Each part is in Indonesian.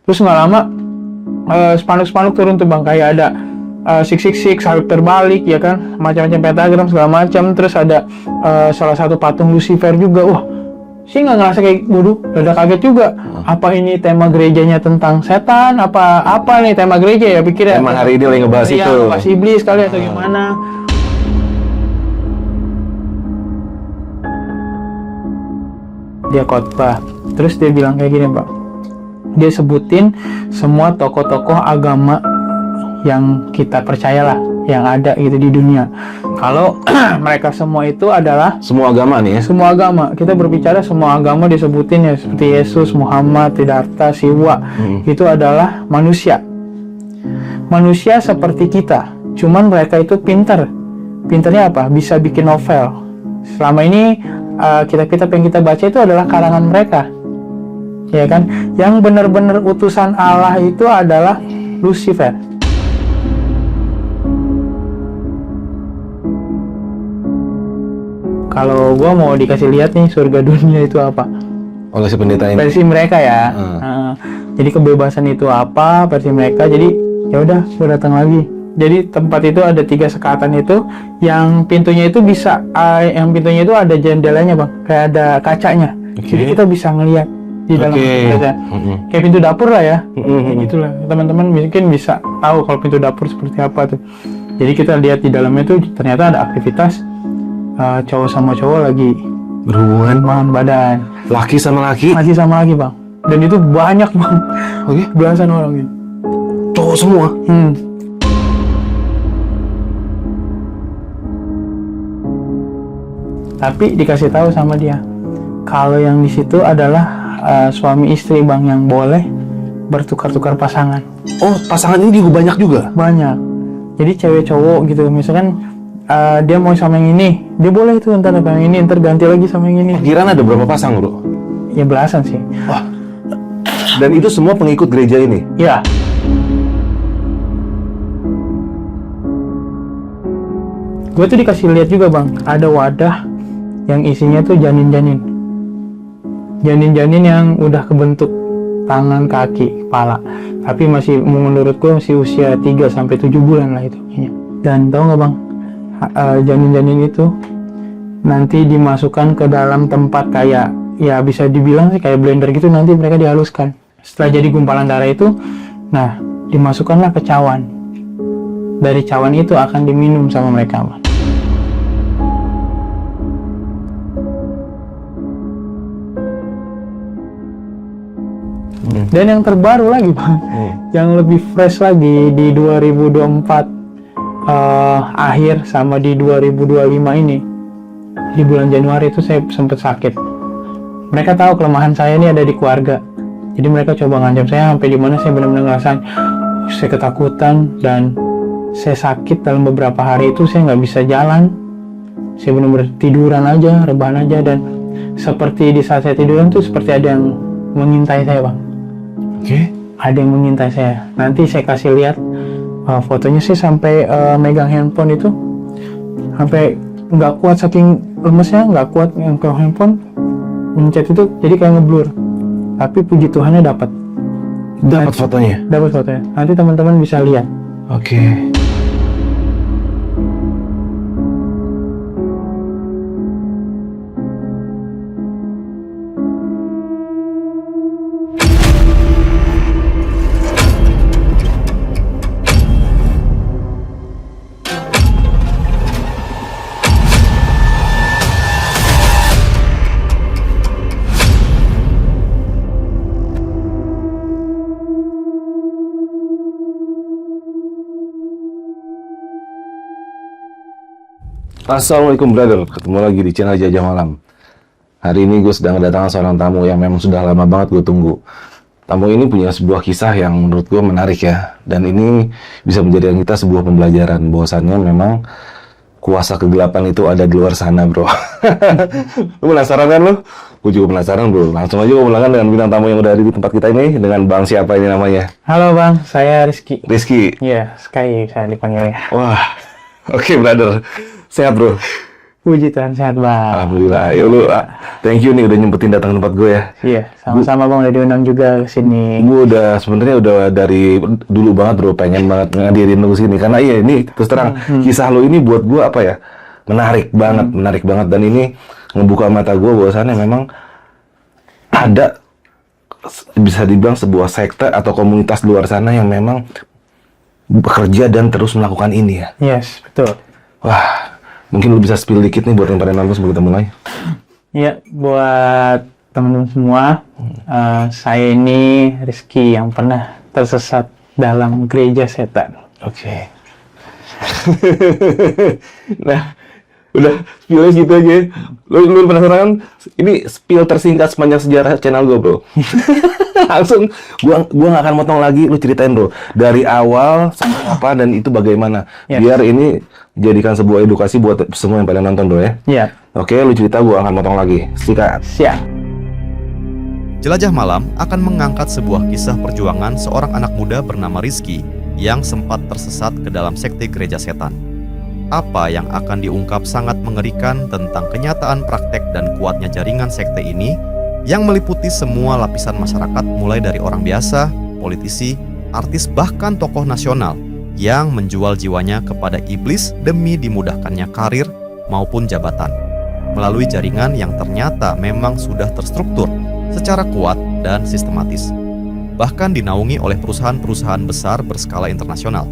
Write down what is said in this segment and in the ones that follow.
Terus nggak lama spanduk-spanduk turun tuh bang, kayak ada 666 salib terbalik ya kan, macam-macam pentagram segala macam. Terus ada salah satu patung Lucifer juga. Wah, sih nggak ngerasa kayak waduh, rada kaget juga. Apa ini tema gerejanya tentang setan? Apa nih tema gereja ya, pikirnya emang hari ini lagi ngebahas itu, ngebahas iblis kali atau gimana. Dia khotbah, terus dia bilang kayak gini pak, dia sebutin semua tokoh-tokoh agama yang kita percayalah, yang ada gitu di dunia. Kalau mereka semua itu adalah semua agama nih ya. semua agama, kita berbicara semua agama disebutin ya, seperti Yesus, Muhammad, Siddhartha, Siwa, itu adalah manusia. Manusia seperti kita, cuman mereka itu pinter. Pinternya apa? Bisa bikin novel. Selama ini kitab-kitab yang kita baca itu adalah karangan mereka, ya kan? Yang benar-benar utusan Allah itu adalah Lucifer. Kalau gua mau dikasih lihat nih surga dunia itu apa, Oleh si pendeta ini. versi mereka ya. Jadi kebebasan itu apa versi mereka. Jadi ya udah, gua datang lagi. Jadi tempat itu ada 3 sekatan itu, yang pintunya itu bisa, yang pintunya itu ada jendelanya bang, kayak ada kacanya. Jadi kita bisa ngelihat di dalam kaca. Kayak pintu dapur lah ya. Kayak gitulah. Teman-teman mungkin bisa tahu kalau pintu dapur seperti apa tuh. Jadi kita lihat di dalamnya tuh ternyata ada aktivitas cowok sama cowok lagi Berhubungan badan, laki sama laki. laki sama laki bang. Dan itu banyak bang, Oke. belasan orang gitu. Cowok semua. Tapi dikasih tahu sama dia, kalau yang di situ adalah suami istri bang, yang boleh bertukar-tukar pasangan. Oh, pasangan ini juga banyak juga. Banyak. Jadi cewek cowok gitu, misalkan dia mau sama yang ini, dia boleh tuh ntar sama yang ini, ntar ganti lagi sama yang ini. Kiraan ada berapa pasang bro? Ya belasan sih. Wah. Dan itu semua pengikut gereja ini. Ya. Gue tuh dikasih lihat juga bang, ada wadah yang isinya tuh janin-janin. Janin-janin yang udah kebentuk tangan, kaki, kepala. Tapi masih menurut gue masih usia 3-7 bulan lah itu kayaknya. Dan tau nggak bang, janin-janin itu nanti dimasukkan ke dalam tempat kayak, ya bisa dibilang sih kayak blender gitu, nanti mereka dihaluskan. Setelah jadi gumpalan darah itu, nah dimasukkanlah ke cawan. Dari cawan itu akan diminum sama mereka bang. Dan yang terbaru lagi bang, yang lebih fresh lagi di 2024 akhir sama di 2025 ini, di bulan Januari itu saya sempat sakit. Mereka tahu kelemahan saya ini ada di keluarga, jadi mereka coba ngancam saya sampai di mana saya benar-benar ngerasain saya ketakutan dan saya sakit. Dalam beberapa hari itu saya nggak bisa jalan, saya benar-benar tiduran aja, rebahan aja, dan seperti di saat saya tiduran tuh seperti ada yang mengintai saya bang. Ada yang mengintai saya. Nanti saya kasih lihat fotonya. Saya sampai megang handphone itu sampai nggak kuat, saking lemesnya nggak kuat yang ke handphone, mencet itu jadi kayak ngeblur. Tapi puji Tuhannya dapat fotonya. Dapat fotonya. Nanti teman-teman bisa lihat. Oke. Assalamualaikum brother, ketemu lagi di channel Jajah Malam. Hari ini gue sedang kedatangan seorang tamu yang memang sudah lama banget gue tunggu. Tamu ini punya sebuah kisah yang menurut gue menarik ya. Dan ini bisa menjadikan kita sebuah pembelajaran bahwasannya memang kuasa kegelapan itu ada di luar sana bro. Lu penasaran kan lu? Gue juga penasaran bro. Langsung aja gue mulai dengan bintang tamu yang udah ada di tempat kita ini. Dengan bang siapa ini namanya? Halo bang, saya Rizky. Rizky. Iya, Sky saya dipanggil ya. Wah, oke brother. Sehat bro. Puji Tuhan, sehat bang. Alhamdulillah. Ya lu, thank you nih udah nyempetin datang ke tempat gue ya. Iya, sama-sama bang, udah diundang juga ke sini. Gue udah sebenarnya udah dari dulu banget bro pengen banget ngadirin lu sini karena iya ini terus terang kisah lu ini buat gue apa ya menarik banget dan ini ngebuka mata gue bahwasannya memang ada bisa dibilang sebuah sekte atau komunitas luar sana yang memang bekerja dan terus melakukan ini ya. Yes, betul. Wah, mungkin lu bisa spill dikit nih buat yang pada nonton sebelum kita mulai. Iya, buat teman-teman semua, saya ini Rizky yang pernah tersesat dalam gereja setan. Oke. Nah, udah spillnya segitu aja. Lu penasaran kan? Ini spill tersingkat sepanjang sejarah channel gue bro. Langsung, gua nggak akan motong lagi. Lu ceritain bro, dari awal sampai apa dan itu bagaimana. Yes. Biar ini jadikan sebuah edukasi buat semua yang pada nonton bro ya. Iya. Oke, lu cerita, gua akan motong lagi. Sikat. Siap. Jelajah Malam akan mengangkat sebuah kisah perjuangan seorang anak muda bernama Rizky yang sempat tersesat ke dalam sekte gereja setan. Apa yang akan diungkap sangat mengerikan tentang kenyataan praktek dan kuatnya jaringan sekte ini yang meliputi semua lapisan masyarakat mulai dari orang biasa, politisi, artis bahkan tokoh nasional yang menjual jiwanya kepada iblis demi dimudahkannya karir maupun jabatan melalui jaringan yang ternyata memang sudah terstruktur secara kuat dan sistematis, bahkan dinaungi oleh perusahaan-perusahaan besar berskala internasional.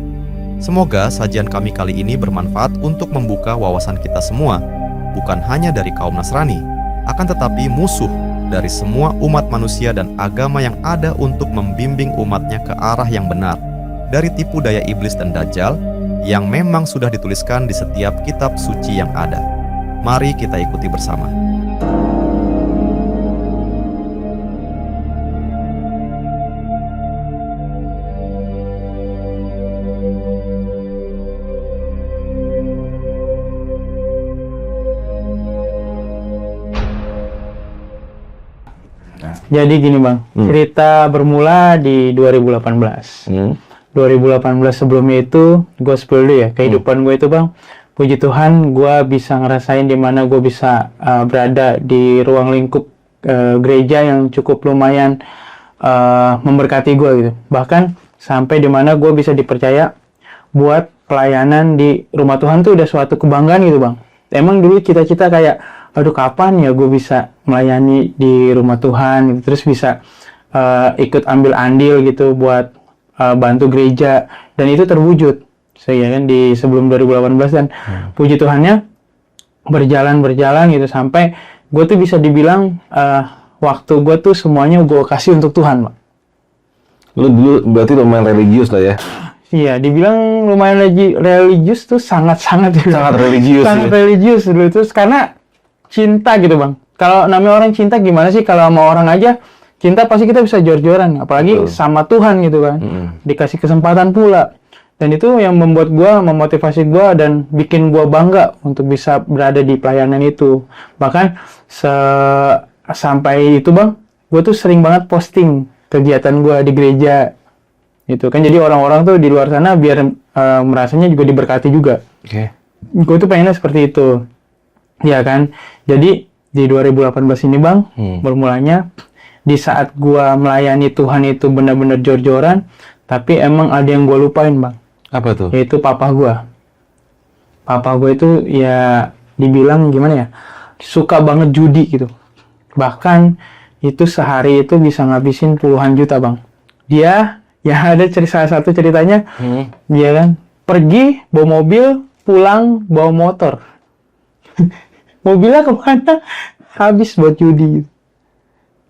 Semoga sajian kami kali ini bermanfaat untuk membuka wawasan kita semua, bukan hanya dari kaum Nasrani, akan tetapi musuh dari semua umat manusia dan agama yang ada untuk membimbing umatnya ke arah yang benar, dari tipu daya iblis dan dajjal yang memang sudah dituliskan di setiap kitab suci yang ada. Mari kita ikuti bersama. Jadi gini bang, cerita bermula di 2018. 2018 sebelumnya itu, gue spill dulu ya, kehidupan gue itu bang, puji Tuhan, gue bisa ngerasain di mana gue bisa berada di ruang lingkup gereja yang cukup lumayan memberkati gue gitu. Bahkan sampai di mana gue bisa dipercaya buat pelayanan di rumah Tuhan tuh udah suatu kebanggaan gitu bang. Emang dulu cita-cita kayak, aduh kapan ya gue bisa melayani di rumah Tuhan gitu. Terus bisa ikut ambil andil gitu buat bantu gereja, dan itu terwujud saya kan di sebelum 2018 dan puji Tuhannya berjalan gitu sampai gue tuh bisa dibilang waktu gue tuh semuanya gue kasih untuk Tuhan Pak. Lu dulu berarti lumayan religius lah ya. Iya, dibilang lumayan religius tuh sangat-sangat religius. Sangat religius dulu terus karena cinta gitu bang. Kalau namanya orang cinta gimana sih, kalau sama orang aja cinta pasti kita bisa jor-joran, apalagi sama Tuhan gitu kan. Dikasih kesempatan pula. Dan itu yang membuat gua, memotivasi gua dan bikin gua bangga untuk bisa berada di pelayanan itu. Bahkan sampai itu bang, gua tuh sering banget posting kegiatan gua di gereja. Gitu kan, jadi orang-orang tuh di luar sana biar merasanya juga diberkati juga. Oke. Gue tuh pengennya seperti itu. Ya kan, jadi di 2018 ini bang, bermulanya di saat gua melayani Tuhan itu benar-benar jor-joran, tapi emang ada yang gua lupain bang. Apa tuh? Yaitu papa gua. Papa gua itu ya dibilang gimana ya, suka banget judi gitu. Bahkan itu sehari itu bisa ngabisin puluhan juta bang. Dia ya ada salah satu ceritanya, dia kan pergi bawa mobil, pulang bawa motor. Mobilnya kemana? Habis buat judi.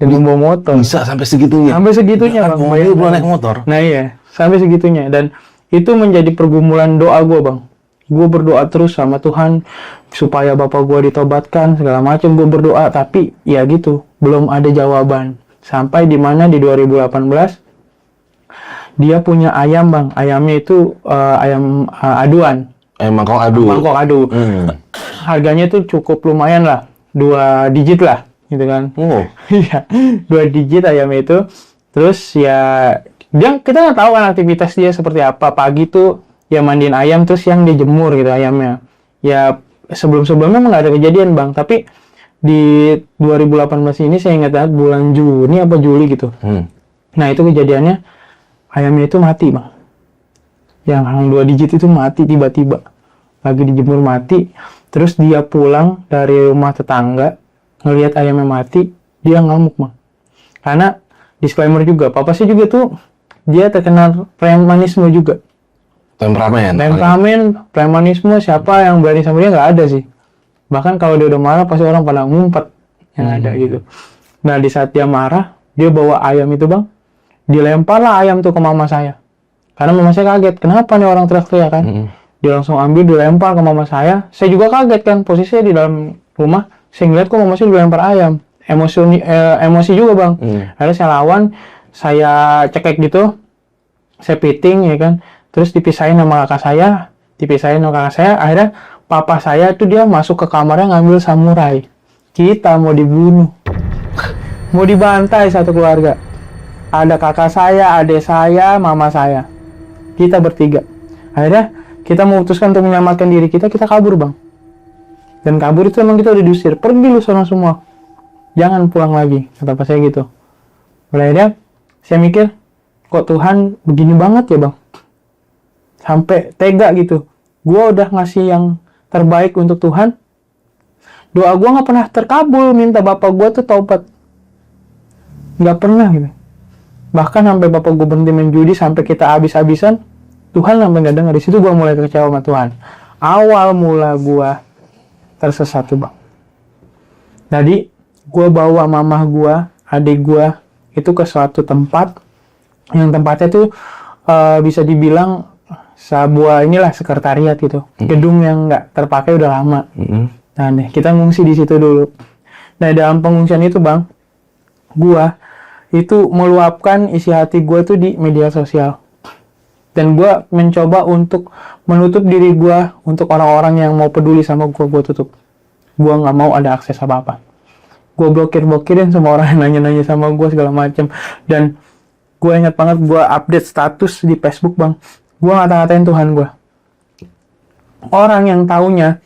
Dan membawa motor. Bisa sampai segitunya? Sampai segitunya bang. Mobil belum naik motor? Nah iya, sampai segitunya. Dan itu menjadi pergumulan doa gue bang. Gue berdoa terus sama Tuhan supaya bapak gue ditobatkan segala macam. Gue berdoa tapi ya gitu, belum ada jawaban. Sampai di mana di 2018 dia punya ayam bang. Ayamnya itu ayam aduan. Mangkok adu. Mangkok adu. Harganya tuh cukup lumayan lah, 2 digit lah, gitu kan. Oh. Iya, 2 digit ayamnya itu. Terus ya, kita nggak tahu kan aktivitas dia seperti apa. Pagi tuh ya mandiin ayam, terus siang dia jemur gitu ayamnya. Ya sebelum-sebelumnya emang nggak ada kejadian bang, tapi di 2018 ini saya ingat banget bulan Juni apa Juli gitu. Nah itu kejadiannya ayamnya itu mati bang, yang 2 digit itu mati tiba-tiba, lagi dijemur mati. Terus dia pulang dari rumah tetangga ngelihat ayamnya mati, dia ngamuk bang. Karena disclaimer juga, papa sih juga tuh dia terkenal premanisme juga. Temperamen. Premanisme, siapa yang berani sama dia nggak ada sih. Bahkan kalau dia udah marah pasti orang pada ngumpet yang ada gitu. Nah di saat dia marah, dia bawa ayam itu bang, dilemparlah ayam tuh ke mama saya. Karena mama saya kaget, kenapa nih orang teriak-teriak kan? Dia langsung ambil, dilempar ke mama saya. Saya juga kaget kan, posisinya di dalam rumah. Saya ngeliat kok mama saya dilempar ayam. Emosi juga bang. Akhirnya saya lawan, saya cekek gitu, saya piting ya kan. Terus dipisahin sama kakak saya. Akhirnya papa saya tuh dia masuk ke kamarnya ngambil samurai. Kita mau dibunuh, mau dibantai satu keluarga. Ada kakak saya, adik saya, mama saya. Kita bertiga. Akhirnya kita memutuskan untuk menyelamatkan diri kita kabur bang. Dan kabur itu emang kita udah diusir. Pergi lu sana semua. Jangan pulang lagi. Kata papa saya gitu. Akhirnya saya mikir, kok Tuhan begini banget ya bang? Sampai tega gitu. Gua udah ngasih yang terbaik untuk Tuhan. Doa gua nggak pernah terkabul. Minta bapak gua tuh taubat. Nggak pernah gitu. Bahkan sampai bapak gua berhenti main judi, sampai kita habis-habisan, Tuhan sampai nggak dengar. Di situ gua mulai kecewa sama Tuhan. Awal mula gua tersesat tuh bang. Jadi gua bawa mamah gua, adik gua itu ke suatu tempat, yang tempatnya tuh bisa dibilang sebuah sekretariat gitu, gedung yang nggak terpakai udah lama. Nah nih kita ngungsi di situ dulu. Nah dalam pengungsian itu bang, gua itu meluapkan isi hati gua tuh di media sosial, dan gua mencoba untuk menutup diri gua untuk orang-orang yang mau peduli sama gua tutup. Gua nggak mau ada akses apa-apa. Gua blokirin semua orang yang nanya-nanya sama gua segala macam. Dan gua ingat banget gua update status di Facebook bang. Gua ngata-ngatain Tuhan gua. Orang yang taunya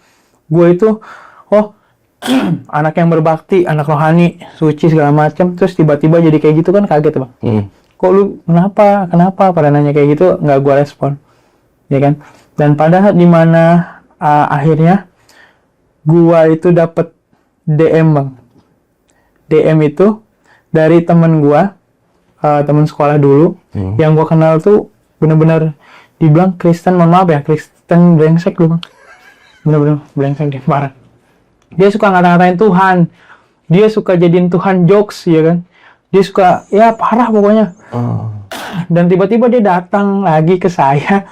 gua itu anak yang berbakti, anak rohani, suci segala macam, terus tiba-tiba jadi kayak gitu kan kaget bang. Kok lu kenapa pada nanya kayak gitu, nggak gua respon, ya kan? Dan pada dimana akhirnya gua itu dapet DM bang. DM itu dari temen gua, temen sekolah dulu, yang gua kenal tuh bener-bener dibilang Kristen, mohon maaf ya, Kristen brengsek lu bang. Bener-bener brengsek dia, parah. Dia suka ngata-ngatain Tuhan, dia suka jadiin Tuhan jokes, ya kan? Dia suka, ya parah pokoknya. Dan tiba-tiba dia datang lagi ke saya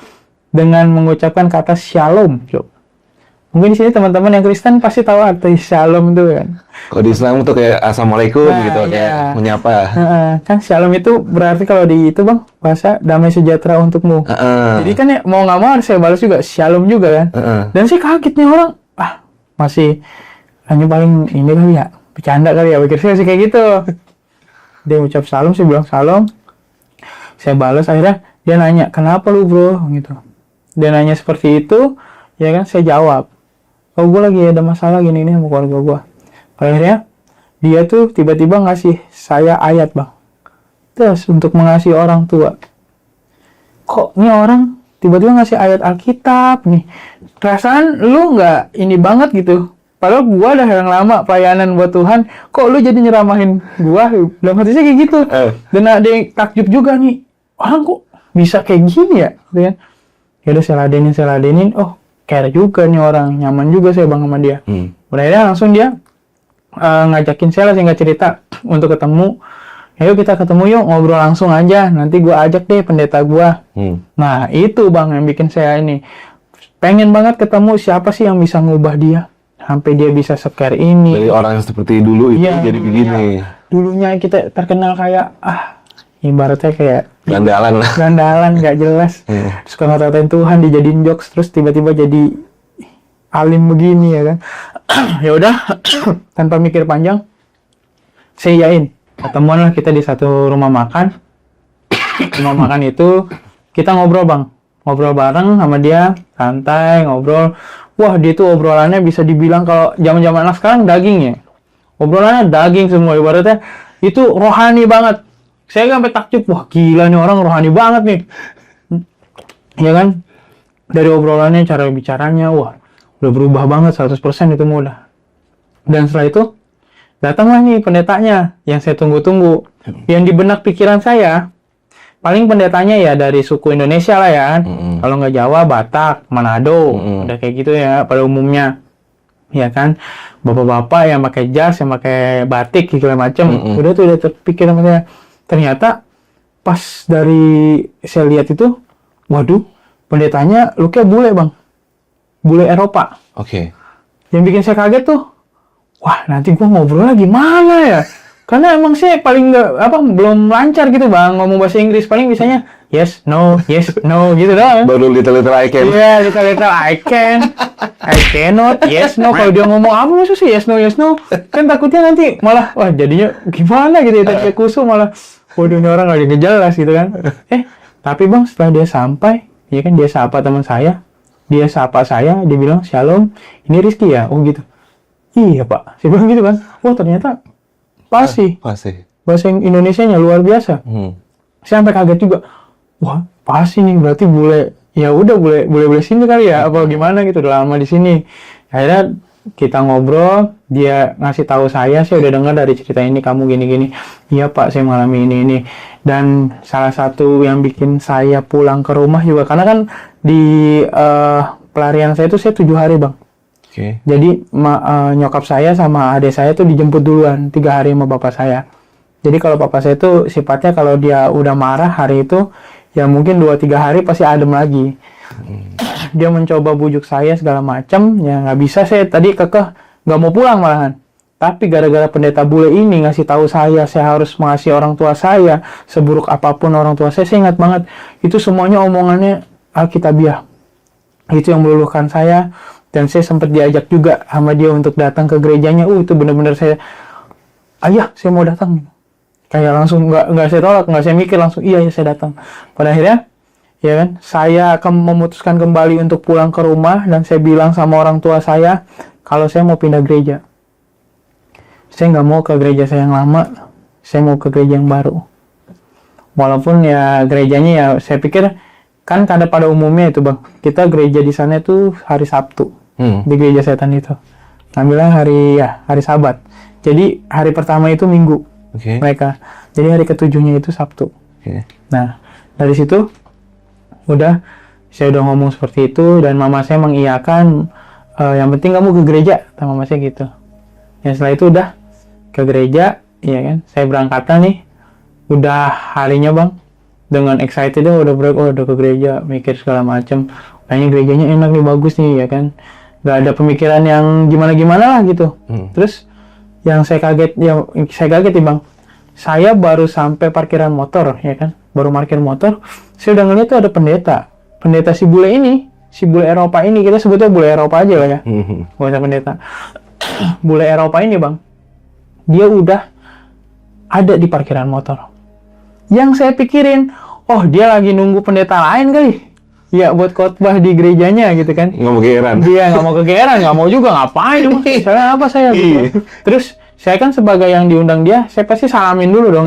dengan mengucapkan kata shalom. Mungkin di sini teman-teman yang Kristen pasti tahu arti shalom itu kan. Kalau di Islam tuh kayak assalamualaikum gitu, kayak menyapa. Kan shalom itu berarti kalau di itu bang, bahasa damai sejahtera untukmu. Jadi kan ya mau nggak mau harus saya balas juga shalom juga kan. Dan sih kaget nih orang, masih hanya paling ini kali ya, bercanda kali ya, pikir saya sih kayak gitu. Dia ucap salam, saya bilang salam, saya balas. Akhirnya dia nanya, kenapa lu bro gitu. Dia nanya seperti itu, ya kan, saya jawab, oh gue lagi ada masalah gini sama keluarga gue. Akhirnya dia tuh tiba-tiba ngasih saya ayat bang, terus untuk mengasihi orang tua. Kok nih orang tiba-tiba ngasih ayat Alkitab nih, perasaan lu nggak ini banget gitu. Padahal gua udah yang lama pelayanan buat Tuhan, kok lu jadi nyeramahin gua? Dalam hati saya kayak gitu. Dan ada yang takjub juga nih, orang kok bisa kayak gini ya? Gitu kan? Ya udah saya ladenin. Oh, care juga nih orang, nyaman juga saya bang sama dia. Akhirnya langsung dia ngajakin saya singkat cerita untuk ketemu. Ayo kita ketemu yuk, ngobrol langsung aja. Nanti gua ajak deh pendeta gua. Nah itu bang yang bikin saya ini pengen banget ketemu siapa sih yang bisa ngubah dia sampai dia bisa se-care ini. Dari orang yang seperti dulu itu jadi begini. Dulunya kita terkenal kayak ibaratnya kayak gandalan nggak jelas. Terus kalau ngatain Tuhan dijadiin jokes, terus tiba-tiba jadi alim begini ya kan. Ya udah tanpa mikir panjang saya yain. Ketemuan lah kita di satu rumah makan. Rumah makan itu kita ngobrol bang, ngobrol bareng sama dia, santai ngobrol. Wah, dia tuh obrolannya bisa dibilang kalau zaman-zaman anak sekarang daging ya. Obrolannya daging semua, ibaratnya itu rohani banget. Saya sampai takjub, wah gila nih orang rohani banget nih. Ya kan? Dari obrolannya, cara bicaranya, wah udah berubah banget 100% itu mudah. Dan setelah itu, datanglah nih pendetanya yang saya tunggu-tunggu. Yang di benak pikiran saya, paling pendetanya ya dari suku Indonesia lah ya. Kalau nggak Jawa, Batak, Manado, udah kayak gitu ya pada umumnya. Ya kan, bapak-bapak yang pakai jas, yang pakai batik segala macam, udah terpikir sama saya. Ternyata pas dari saya lihat itu, waduh, pendetanya looknya bule bang, bule Eropa. Oke. Yang bikin saya kaget tuh, wah nanti gua ngobrolnya gimana ya? Karena emang saya paling belum lancar gitu bang, ngomong bahasa Inggris, paling bisanya yes, no, gitu doang. Baru little I can. Iya, little I can, I cannot, yes, no. Kalau dia ngomong apa maksud sih yes, no. Kan takutnya nanti malah, wah jadinya gimana gitu ya, tadi kusuk malah, waduh ini orang gak jelas gitu kan. Tapi bang setelah dia sampai, ya kan dia sapa teman saya, dia sapa saya, dia bilang, Shalom, ini Rizky ya? Oh gitu. Iya pak, saya bilang gitu kan. Wah ternyata pasti bahasa Indonesianya luar biasa. Saya sampai kaget juga. Wah pasti nih berarti bule. Ya udah bule sini kali ya, apa gimana gitu, udah lama di sini. Akhirnya kita ngobrol, dia ngasih tahu saya udah dengar dari cerita ini kamu gini. Iya pak, saya mengalami ini. Dan salah satu yang bikin saya pulang ke rumah juga, karena kan di pelarian saya itu saya 7 hari bang. Okay. Jadi nyokap saya sama adik saya tuh dijemput duluan 3 hari sama bapak saya. Jadi kalau bapak saya tuh sifatnya kalau dia udah marah hari itu, ya mungkin 2-3 hari pasti adem lagi. Dia mencoba bujuk saya segala macam, ya nggak bisa, saya tadi kekeh nggak mau pulang malahan. Tapi gara-gara pendeta bule ini ngasih tahu saya harus mengasihi orang tua saya, seburuk apapun orang tua saya ingat banget. Itu semuanya omongannya Alkitabiah. Itu yang meluluhkan saya. Dan saya sempat diajak juga sama dia untuk datang ke gerejanya. Itu benar-benar saya, ayah saya mau datang. Kayak langsung nggak saya tolak, nggak saya mikir, langsung iya ya saya datang. Pada akhirnya, ya kan, saya akan memutuskan kembali untuk pulang ke rumah dan saya bilang sama orang tua saya kalau saya mau pindah gereja. Saya nggak mau ke gereja saya yang lama, saya mau ke gereja yang baru. Walaupun ya gerejanya ya saya pikir kan pada umumnya itu bang, kita gereja di sana itu hari Sabtu. Di gereja setan itu ngambilnya hari Sabat, jadi hari pertama itu Minggu. Mereka, jadi hari ketujuhnya itu Sabtu. Nah dari situ udah saya udah ngomong seperti itu dan mama saya mengiyakan, yang penting kamu ke gereja, sama mama saya gitu. Ya setelah itu udah ke gereja, ya kan, saya berangkatnya nih udah harinya bang, dengan excited udah ke gereja, mikir segala macam, kayaknya gerejanya enak nih, bagus nih, ya kan. Gak ada pemikiran yang gimana-gimana lah gitu. Terus yang saya kaget nih bang, saya baru sampai parkiran motor, ya kan, baru parkir motor, saya udah ngeliat tuh ada pendeta si bule Eropa ini, kita sebutnya bule Eropa aja lah ya, gak usah pendeta. Bule Eropa ini bang, dia udah ada di parkiran motor. Yang saya pikirin, oh dia lagi nunggu pendeta lain kali ya buat khotbah di gerejanya gitu kan. Nggak mau kegeeran. Dia nggak mau kegeeran, nggak mau juga, ngapain saya apa saya gitu. Terus saya kan sebagai yang diundang dia, saya pasti salamin dulu dong.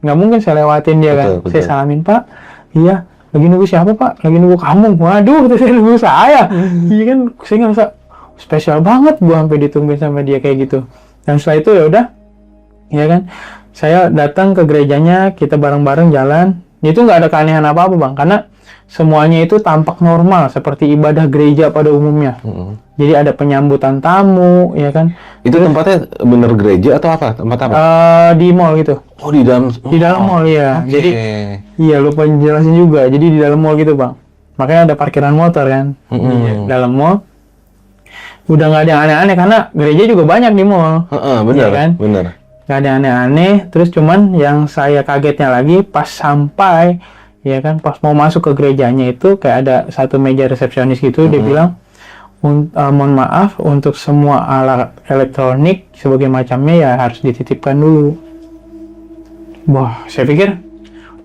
Nggak mungkin saya lewatin dia kan. Saya salamin, Pak, iya lagi nunggu siapa Pak? Lagi nunggu kamu. Waduh, saya nunggu saya. Iya kan, saya ngerasa spesial banget gua sampai ditungguin sama dia kayak gitu. Dan setelah itu ya udah, ya kan, saya datang ke gerejanya, kita bareng-bareng jalan. Itu nggak ada keanehan apa-apa bang, karena semuanya itu tampak normal seperti ibadah gereja pada umumnya. Jadi ada penyambutan tamu, ya kan. Itu tempatnya bener gereja atau apa? Tempat apa? Di mall gitu. Oh di dalam. Di dalam mall ya. Okay. Jadi iya lupa jelasin juga. Jadi di dalam mall gitu bang. Makanya ada parkiran motor kan. Di dalam mall. Udah nggak ada yang aneh-aneh karena gereja juga banyak di mall. Bener ya kan? Bener. Nggak ada aneh-aneh. Terus cuman yang saya kagetnya lagi pas sampai, ya kan, pas mau masuk ke gerejanya itu kayak ada satu meja resepsionis gitu. Dia bilang, mohon maaf untuk semua alat elektronik sebagai macamnya ya harus dititipkan dulu. Wah, saya pikir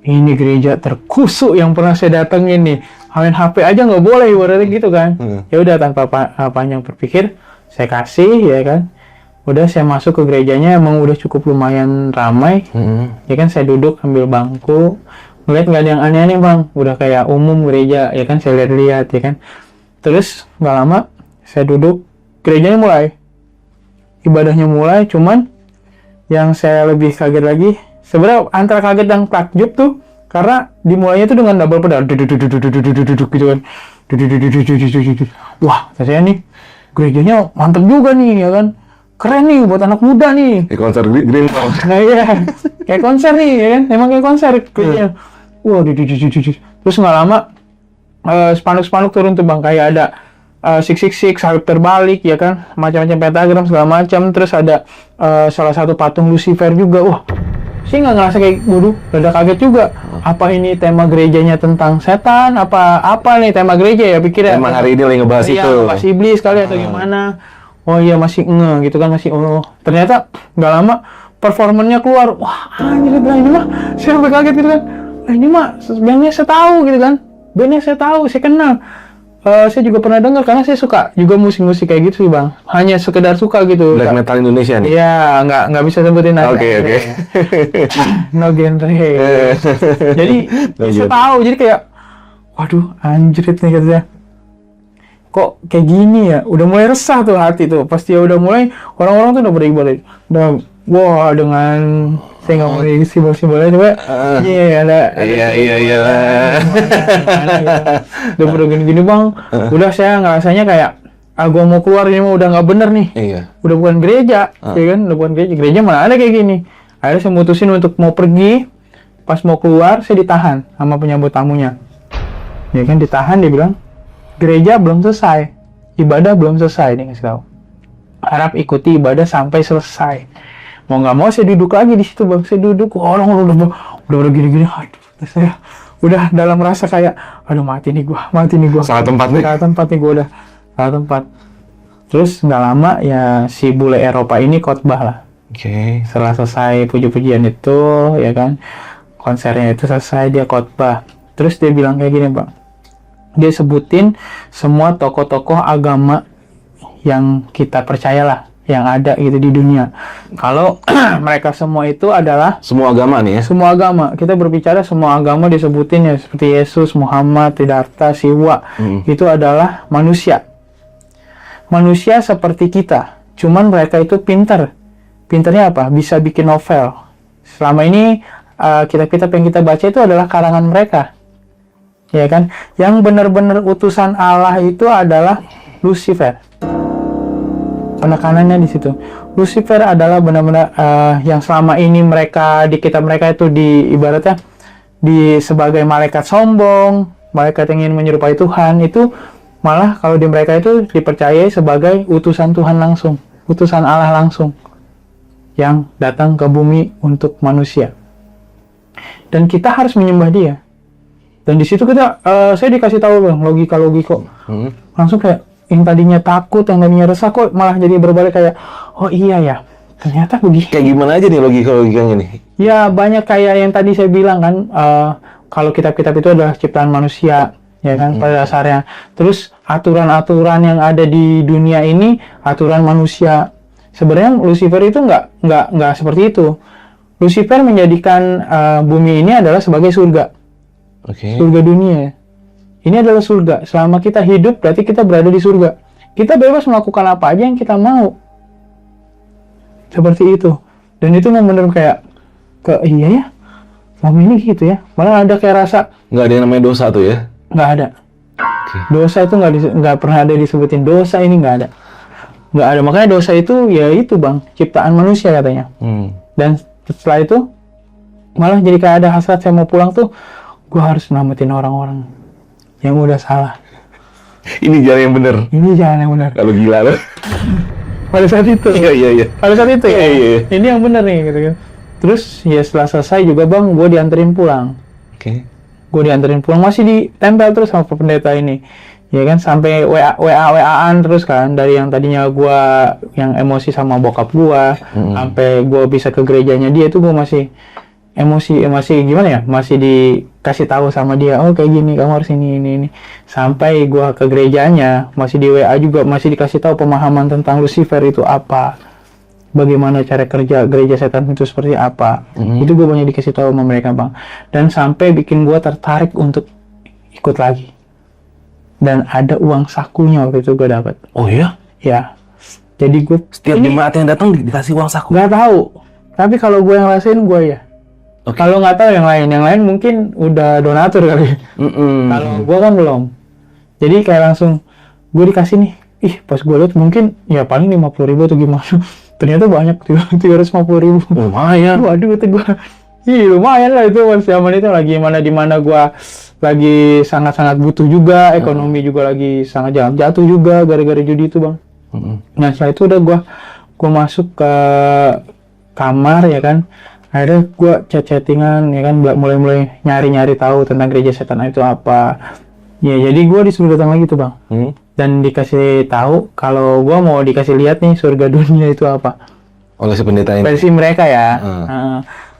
ini gereja terkusuk yang pernah saya datengin nih. Main HP aja nggak boleh, ibaratnya gitu kan. Ya udah tanpa panjang berpikir, saya kasih ya kan. Udah saya masuk ke gerejanya, emang udah cukup lumayan ramai. Ya kan, saya duduk ambil bangku, ngeliat nggak ada yang aneh-aneh bang, udah kayak umum gereja ya kan, saya lihat-lihat ya kan. Terus nggak lama saya duduk, gerejanya mulai, ibadahnya mulai. Cuman yang saya lebih kaget lagi, sebenarnya antara kaget dan takjub tuh, karena dimulainya tuh dengan double pedal, gitu kan. Wah, saya nih gerejanya mantep juga nih ya kan, keren nih buat anak muda nih. Di konser Green Bang. Nah iya, kayak konser nih ya kan, emang kayak konser gerejanya. Wah, terus nggak lama spanduk-spanduk turun tuh bang, kayak ada 666 salib terbalik ya kan, macam-macam pentagram segala macam. Terus ada salah satu patung Lucifer juga. Wah, sih nggak ngerasa kayak waduh, rada kaget juga. Apa ini tema gerejanya tentang setan? Apa nih tema gereja ya, pikirnya Emang hari ini lagi ngebahas iya, itu. ngebahas iblis kali atau gimana. Oh iya, masih gitu kan, masih ternyata nggak lama performernya keluar. Wah anjir, bilang ini mah saya sampai kaget gitu kan. Ini mah bandnya saya tahu gitu kan, bandnya saya tahu, saya kenal. Saya juga pernah dengar karena saya suka juga musik-musik kayak gitu sih bang. Hanya sekedar suka gitu. Black metal Indonesia nih. Iya, nggak bisa sebutin aja. Oke. No genre. Jadi saya tahu, jadi kayak waduh anjrit nih katanya. Kok kayak gini ya? Udah mulai resah tuh hati tuh. Pasti ya udah mulai, orang-orang tuh udah beribadah. Udah wah, dengan saya nggak mau di simbol-simbolnya, coba ada Iya. udah gini-gini bang. Udah saya ngerasanya kayak gua mau keluar, ini mah udah nggak bener nih. Iya. Udah bukan gereja ya kan, udah bukan gereja mana ada kayak gini. Akhirnya saya mutusin untuk mau pergi. Pas mau keluar saya ditahan sama penyambut tamunya ya kan, ditahan. Dia bilang gereja belum selesai, ibadah belum selesai, dia ngasih tahu. Harap ikuti ibadah sampai selesai. Mau nggak mau saya duduk lagi di situ bang. Saya duduk, orang udah gini-gini. Aduh, saya udah dalam rasa kayak aduh mati nih gua. Salah tempat nih. Gua udah salah tempat. Terus nggak lama ya si bule Eropa ini khotbah lah. Oke. Setelah selesai puji-pujian itu ya kan, konsernya itu selesai, dia khotbah. Terus dia bilang kayak gini bang. Dia sebutin semua tokoh-tokoh agama yang kita percayalah, yang ada gitu di dunia. Kalau mereka semua itu adalah Semua agama nih ya. semua agama. Kita berbicara semua agama disebutin ya, seperti Yesus, Muhammad, Siddhartha, Siwa. Itu adalah manusia. Manusia seperti kita. Cuman mereka itu pintar. Pintarnya apa? Bisa bikin novel. Selama ini kitab-kitab yang kita baca itu adalah karangan mereka. Ya kan? Yang benar-benar utusan Allah itu adalah Lucifer. Penekanannya di situ. Lucifer adalah benar-benar yang selama ini mereka di kitab mereka itu ibaratnya sebagai malaikat sombong, malaikat yang ingin menyerupai Tuhan. Itu malah kalau di mereka itu dipercayai sebagai utusan Tuhan langsung, utusan Allah langsung yang datang ke bumi untuk manusia. Dan kita harus menyembah dia. Dan di situ saya dikasih tahu bang, logika. Langsung kayak yang tadinya takut, yang tadinya resah, kok malah jadi berbalik kayak, oh iya ya, ternyata begini. Kayak gimana aja nih logikanya nih? Ya banyak kayak yang tadi saya bilang kan, kalau kitab-kitab itu adalah ciptaan manusia, ya kan pada dasarnya. Terus aturan-aturan yang ada di dunia ini aturan manusia. Sebenarnya Lucifer itu nggak seperti itu. Lucifer menjadikan bumi ini adalah sebagai surga. Surga dunia. Ini adalah surga. Selama kita hidup berarti kita berada di surga. Kita bebas melakukan apa aja yang kita mau. Seperti itu. Dan itu benar-benar kayak iya ya. Selama ini gitu ya. Malah ada kayak rasa Nggak ada yang namanya dosa tuh ya? nggak ada. Dosa itu nggak pernah ada disebutin. Dosa ini nggak ada. Nggak ada. Makanya dosa itu ya itu bang, ciptaan manusia katanya. Dan setelah itu malah jadi kayak ada hasrat saya mau pulang tuh. Gue harus selamatin orang-orang yang udah salah. Ini jalan yang bener. Ini jalan yang benar. Kalau gila loh. Pada saat itu. Iya. Pada saat itu ya. Iya. Ini yang benar nih gitu kan. Terus ya setelah selesai juga bang, gue dianterin pulang. Gue dianterin pulang, masih ditempel terus sama pendeta ini. Ya kan, sampai WA-an terus kan, dari yang tadinya gue yang emosi sama bokap gue, sampai gue bisa ke gerejanya dia itu gue masih masih gimana ya, masih dikasih tahu sama dia, oh kayak gini kamu harus ini. Sampai gua ke gerejanya masih di WA juga, masih dikasih tahu pemahaman tentang Lucifer itu apa, bagaimana cara kerja gereja setan itu seperti apa. Itu gue banyak dikasih tahu sama mereka bang, dan sampai bikin gue tertarik untuk ikut lagi. Dan ada uang sakunya waktu itu gue dapat. Oh iya? Ya, jadi gue Setiap jemaat yang datang dikasih uang saku? nggak tahu, tapi kalau gue yang rasain gue ya. Oke. Kalau nggak tahu yang lain mungkin udah donatur kali. Kalau gue kan belum. Jadi kayak langsung gue dikasih nih. Ih, pas gue lihat mungkin ya paling 50.000 atau gimana. Ternyata banyak, 350.000. Lumayan. Waduh, itu gue, lumayan lah itu pas zaman itu lagi dimana gue lagi sangat-sangat butuh juga, ekonomi juga lagi sangat jatuh juga gara-gara judi itu bang. Nah setelah itu udah gue masuk ke kamar ya kan, akhirnya gue chattingan ya kan, mulai nyari tahu tentang gereja setan itu apa. Ya jadi gue disuruh datang lagi tuh bang. Dan dikasih tahu kalau gue mau dikasih lihat nih surga dunia itu apa Oleh si pendeta ini? versi mereka ya.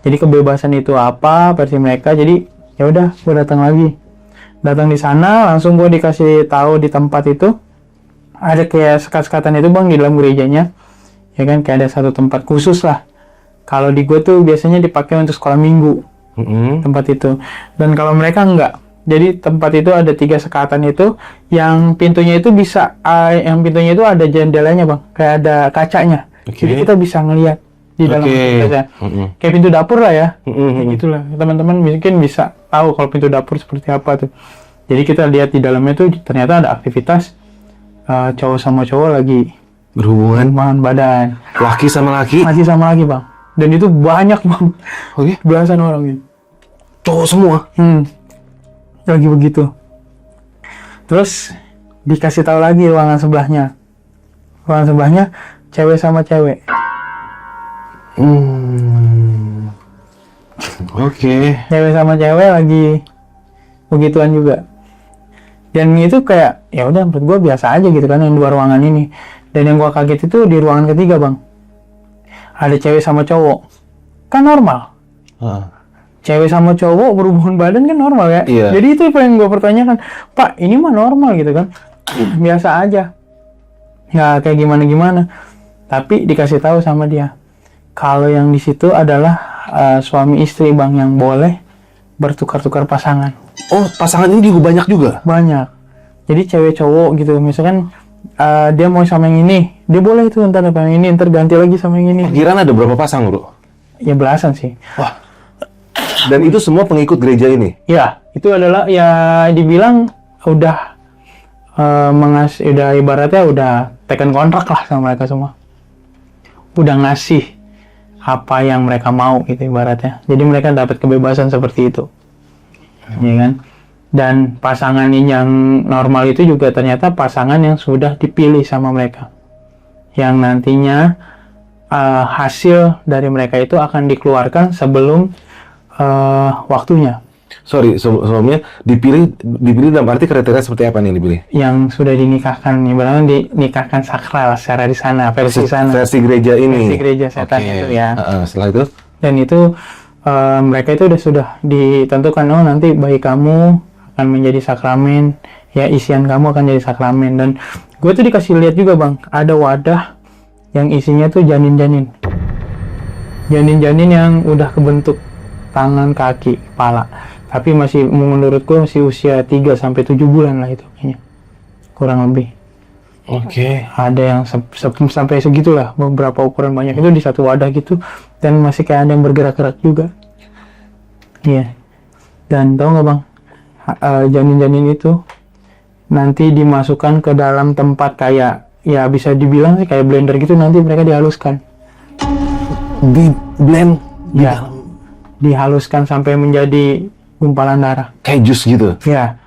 Jadi kebebasan itu apa versi mereka. Jadi ya udah gue datang di sana, langsung gue dikasih tahu di tempat itu ada kayak sekat-sekatan itu bang di dalam gerejanya ya kan, kayak ada satu tempat khusus lah. Kalau di gue tuh biasanya dipakai untuk sekolah minggu tempat itu, dan kalau mereka enggak. Jadi tempat itu ada 3 sekatan itu, yang pintunya itu bisa, yang pintunya itu ada jendelanya bang, kayak ada kacanya. Jadi kita bisa ngelihat di dalam kayak pintu dapur lah ya. Kayak gitulah, teman-teman mungkin bisa tahu kalau pintu dapur seperti apa tuh. Jadi kita lihat di dalamnya tuh ternyata ada aktivitas cowok sama cowok lagi Berhubungan badan, laki sama laki bang. Dan itu banyak bang. Oke. Belasan orang gitu. Cowok semua? Lagi begitu. Terus dikasih tahu lagi ruangan sebelahnya cewek sama cewek. Oke. Cewek sama cewek lagi begituan juga. Dan itu kayak ya udah menurut gue biasa aja gitu kan yang 2 ruangan ini. Dan yang gue kaget itu di ruangan ketiga bang, ada cewek sama cowok, kan normal. Cewek sama cowok berhubungan badan kan normal ya. Jadi itu yang gue pertanyakan, Pak ini mah normal gitu kan, biasa aja, nggak kayak gimana. Tapi dikasih tahu sama dia kalau yang di situ adalah suami istri bang, yang boleh bertukar-tukar pasangan. Oh, pasangan ini juga banyak juga? Banyak. Jadi cewek cowok gitu, misalkan dia mau sama yang ini, dia boleh itu ntar sama yang ini, ntar ganti lagi sama yang ini. Perkiraan ada berapa pasang bro? Ya belasan sih. Wah. Dan itu semua pengikut gereja ini? Ya, itu adalah ya dibilang udah udah ibaratnya udah taken kontrak lah sama mereka semua. Udah ngasih apa yang mereka mau gitu ibaratnya. Jadi mereka dapat kebebasan seperti itu. Ya kan? Dan pasangan yang normal itu juga ternyata pasangan yang sudah dipilih sama mereka. Yang nantinya hasil dari mereka itu akan dikeluarkan sebelum waktunya. Sorry, sebelumnya dipilih dalam arti kriteria seperti apa nih dipilih? Yang sudah dinikahkan, ibaratnya dinikahkan sakral secara di sana, versi sana. Versi gereja ini. Versi gereja setan itu ya. Setelah itu? Dan itu mereka itu sudah ditentukan, oh nanti bayi kamu akan menjadi sakramen, ya isian kamu akan jadi sakramen. Dan gue tuh dikasih lihat juga bang, ada wadah yang isinya tuh janin-janin yang udah kebentuk tangan, kaki, kepala, tapi masih menurut gue masih usia 3-7 bulan lah itu kayaknya, kurang lebih. Oke. Ada yang sampai segitulah, beberapa ukuran banyak itu di satu wadah gitu, dan masih kayak ada yang bergerak-gerak juga. Iya. Dan tau nggak bang, janin-janin itu nanti dimasukkan ke dalam tempat kayak, ya bisa dibilang sih kayak blender gitu, nanti mereka dihaluskan. Di blend? Ya, dihaluskan sampai menjadi gumpalan darah. Kayak jus gitu? Ya,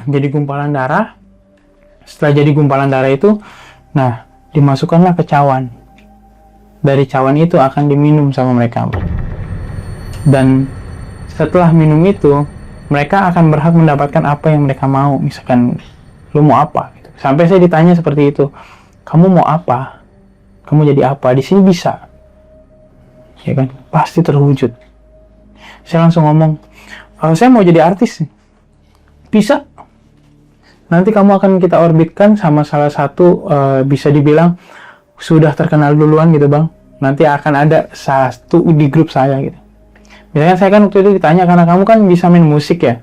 jadi gumpalan darah. Setelah jadi gumpalan darah itu, nah dimasukkanlah ke cawan. Dari cawan itu akan diminum sama mereka. Dan setelah minum itu, mereka akan berhak mendapatkan apa yang mereka mau. Misalkan, lu mau apa? Sampai saya ditanya seperti itu, kamu mau apa? Kamu jadi apa? Di sini bisa, ya kan? Pasti terwujud. Saya langsung ngomong, saya mau jadi artis. Bisa. Nanti kamu akan kita orbitkan sama salah satu, bisa dibilang sudah terkenal duluan gitu bang. Nanti akan ada satu di grup saya gitu. Misalnya saya kan waktu itu ditanya, karena kamu kan bisa main musik ya,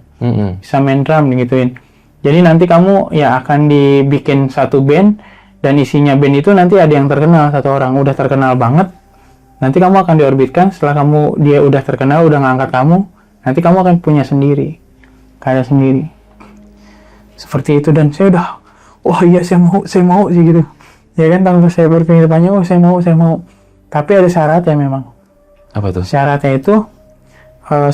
bisa main drum gituin. Jadi nanti kamu ya akan dibikin satu band, dan isinya band itu nanti ada yang terkenal, satu orang udah terkenal banget. Nanti kamu akan diorbitkan, setelah dia udah terkenal, udah ngangkat kamu, nanti kamu akan punya sendiri, karya sendiri. Seperti itu, dan saya udah, oh iya saya mau sih gitu. Ya kan, tanpa saya berpikir banyak, oh saya mau. Tapi ada syaratnya memang. Apa tuh? Syaratnya itu,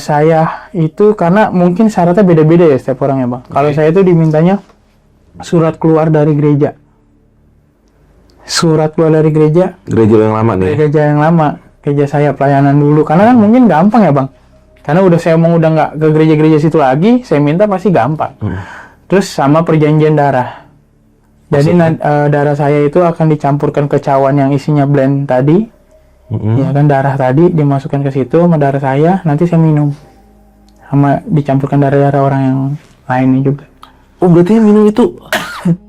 saya itu, karena mungkin syaratnya beda-beda ya setiap orang ya bang. Kalau saya itu dimintanya surat keluar dari gereja. Surat keluar dari gereja. Gereja yang lama nih. Gereja yang lama, gereja saya pelayanan dulu. Karena kan mungkin gampang ya bang. Karena udah saya mau udah nggak ke gereja-gereja situ lagi, saya minta pasti gampang. Terus sama perjanjian darah. Jadi darah saya itu akan dicampurkan ke cawan yang isinya blend tadi. Ya kan, darah tadi dimasukkan ke situ sama darah saya, nanti saya minum. Sama dicampurkan darah-darah orang yang lainnya juga. Oh, berarti yang minum itu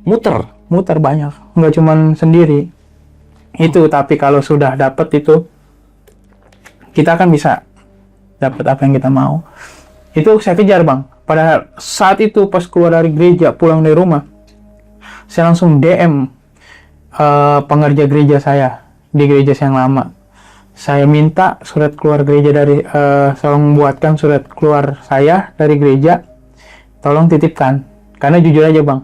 muter Banyak, nggak cuman sendiri. Itu, tapi kalau sudah dapat itu, kita akan bisa dapat apa yang kita mau. Itu saya kejar bang. Pada saat itu pas keluar dari gereja, pulang dari rumah, saya langsung DM pengerja gereja saya di gereja yang lama. Saya minta surat keluar gereja dari, tolong buatkan surat keluar saya dari gereja, tolong titipkan. Karena jujur aja bang,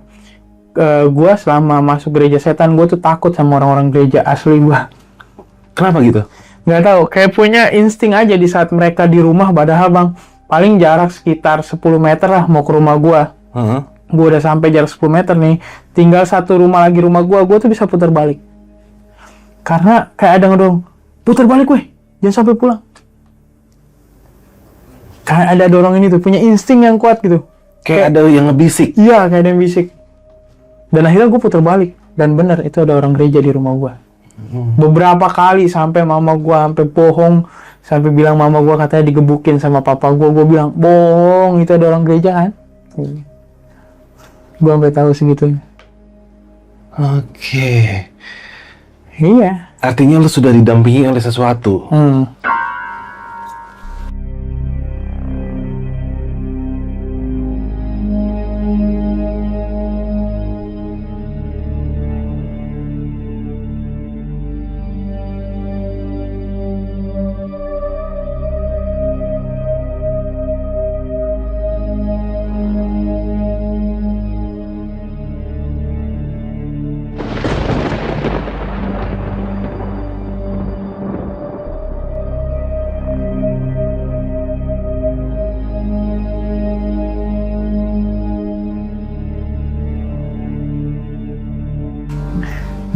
gue selama masuk gereja setan, gue tuh takut sama orang-orang gereja asli gue. Kenapa gitu? Nggak tahu, kayak punya insting aja di saat mereka di rumah, padahal bang, paling jarak sekitar 10 meter lah mau ke rumah gue. Gue udah sampai jarak 10 meter nih, tinggal satu rumah lagi rumah gue tuh bisa putar balik. Karena kayak ada ngedorong, putar balik weh, jangan sampai pulang. Kayak ada dorong ini tuh, punya insting yang kuat gitu. Kayak ada yang ngebisik. Iya, kayak ada yang bisik. Dan akhirnya gue putar balik, dan benar itu ada orang gereja di rumah gue. Beberapa kali sampai mama gue sampai bohong, sampai bilang mama gue katanya digebukin sama papa gue bilang bohong, itu ada orang gereja kan. Gue sampai tahu segitunya. Oke. Iya. Artinya lu sudah didampingi oleh sesuatu.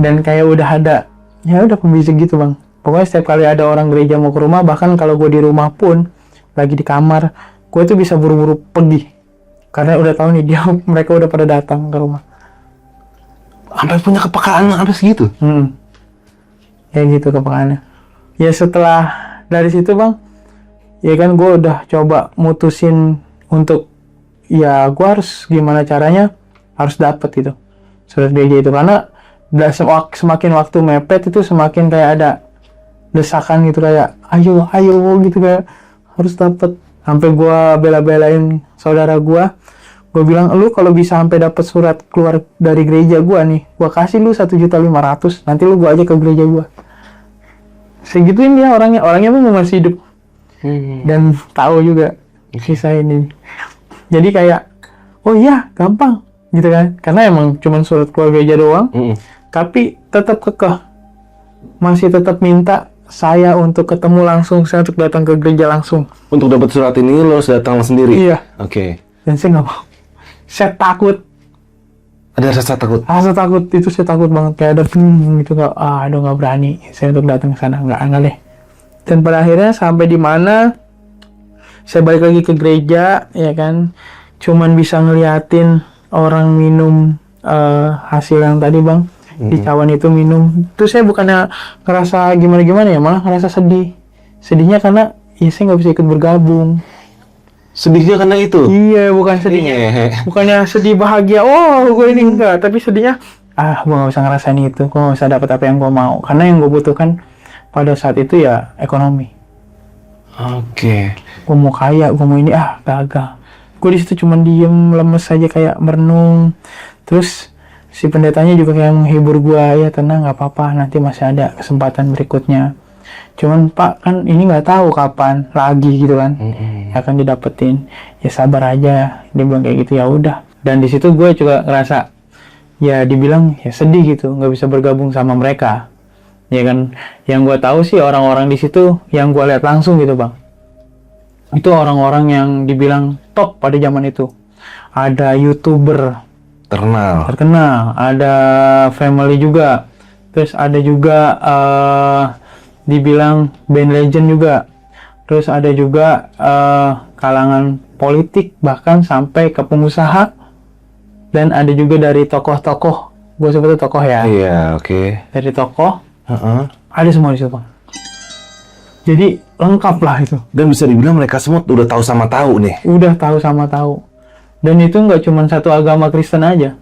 Dan kayak udah ada, ya udah pembisik gitu bang. Pokoknya setiap kali ada orang gereja mau ke rumah, bahkan kalau gue di rumah pun lagi di kamar, gue tuh bisa buru-buru pergi karena udah tahu nih mereka udah pada datang ke rumah. Sampai punya kepekaan sampai segitu. Ya gitu kepekaannya. Ya setelah dari situ bang, ya kan gue udah coba mutusin untuk, ya gue harus gimana caranya harus dapet gitu surat gereja itu, karena semakin waktu mepet itu semakin kayak ada desakan gitu, kayak ayo gitu, kayak harus dapet. Sampai gue bela-belain saudara gue bilang, lu kalau bisa sampai dapet surat keluar dari gereja gue nih, gue kasih lu 1.500.000, nanti lu gue aja ke gereja gue. Segituin dia orangnya pun masih hidup. Dan tahu juga kisah ini. Jadi kayak, oh iya gampang gitu kan, karena emang cuman surat keluar gereja doang. Tapi tetap kekeh, masih tetap minta saya untuk ketemu langsung, saya untuk datang ke gereja langsung. Untuk dapat surat ini lo harus datang sendiri? Iya. Oke. Dan saya nggak mau. Saya takut. Ada rasa takut? Rasa takut, itu saya takut banget. Kayak ada gitu, nggak berani saya untuk datang ke sana, nggak deh. Dan pada akhirnya sampai di mana, saya balik lagi ke gereja, ya kan, cuman bisa ngeliatin orang minum hasil yang tadi bang. Di cawan itu minum. Terus saya bukannya ngerasa gimana-gimana ya, malah ngerasa sedih. Sedihnya karena ya saya nggak bisa ikut bergabung. Sedihnya karena itu. Iya, bukan sedihnya. Bukannya sedih bahagia, oh gue ini enggak, tapi sedihnya, gue nggak bisa ngerasain itu, gue nggak bisa dapat apa yang gue mau, karena yang gue butuhkan pada saat itu ya ekonomi. Oke. Gue mau kaya, gue mau ini, gagal. Gue di situ cuma diem, lemes aja kayak merenung. Terus si pendetanya juga kayak menghibur gue, ya tenang, nggak apa-apa, nanti masih ada kesempatan berikutnya. Cuman Pak kan ini nggak tahu kapan lagi gitu kan akan didapetin, ya sabar aja, dia bilang kayak gitu. Ya udah, dan di situ gue juga ngerasa ya dibilang ya sedih gitu, nggak bisa bergabung sama mereka ya kan. Yang gue tahu sih orang-orang di situ yang gue lihat langsung gitu bang, itu orang-orang yang dibilang top pada zaman itu. Ada YouTuber terkenal, ada family juga, terus ada juga dibilang band legend juga, terus ada juga kalangan politik, bahkan sampai ke pengusaha, dan ada juga dari tokoh-tokoh, gue sebutnya tokoh ya. Iya, oke. Dari tokoh, ada semua di situ bang. Jadi lengkap lah itu. Dan bisa dibilang mereka semua udah tahu sama tahu nih. Udah tahu sama tahu. Dan itu nggak cuma satu agama Kristen aja.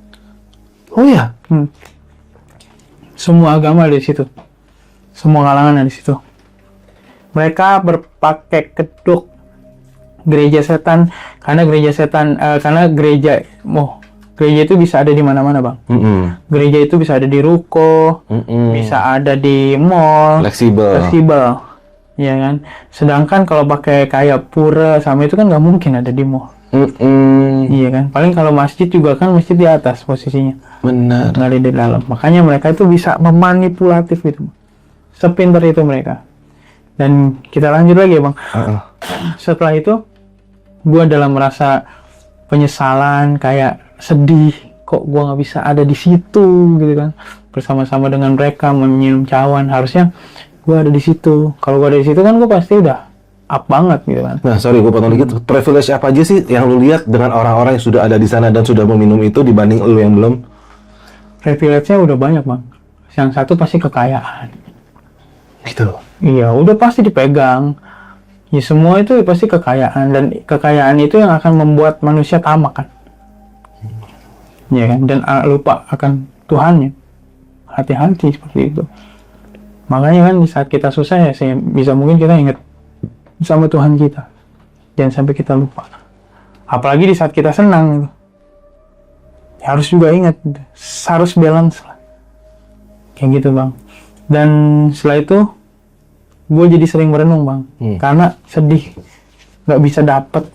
Oh ya? Semua agama ada di situ. Semua kalangan ada di situ. Mereka berpakai kedok gereja setan, karena gereja setan, gereja itu bisa ada di mana-mana bang. Gereja itu bisa ada di ruko, bisa ada di mall, fleksibel, ya kan. Sedangkan kalau pakai kayak pura sama itu kan nggak mungkin ada di mall. Iya kan. Paling kalau masjid juga kan masjid di atas posisinya. Benar. Nggak ada di dalam. Makanya mereka itu bisa memanipulatif gitu. Sepinter itu mereka. Dan kita lanjut lagi ya bang. Setelah itu, gue dalam merasa penyesalan, kayak sedih, kok gue nggak bisa ada di situ gitu kan, bersama-sama dengan mereka meminum cawan. Harusnya gue ada di situ. Kalau gue ada di situ kan gue pasti udah up banget gitu kan. Nah sorry gue potong dikit, privilege apa aja sih yang lu lihat dengan orang-orang yang sudah ada di sana dan sudah meminum itu dibanding lu yang belum? Privilege-nya udah banyak bang. Yang satu pasti kekayaan. Gitu. Iya, udah pasti dipegang. Ya semua itu pasti kekayaan, dan kekayaan itu yang akan membuat manusia tamak kan. Ya kan, dan lupa akan Tuhannya. Hati-hati seperti itu. Makanya kan di saat kita susah ya, bisa mungkin kita ingat sama Tuhan kita. Jangan sampai kita lupa. Apalagi di saat kita senang gitu. Ya, harus juga ingat, harus balance lah. Kayak gitu bang. Dan setelah itu gue jadi sering merenung bang, karena sedih, nggak bisa dapet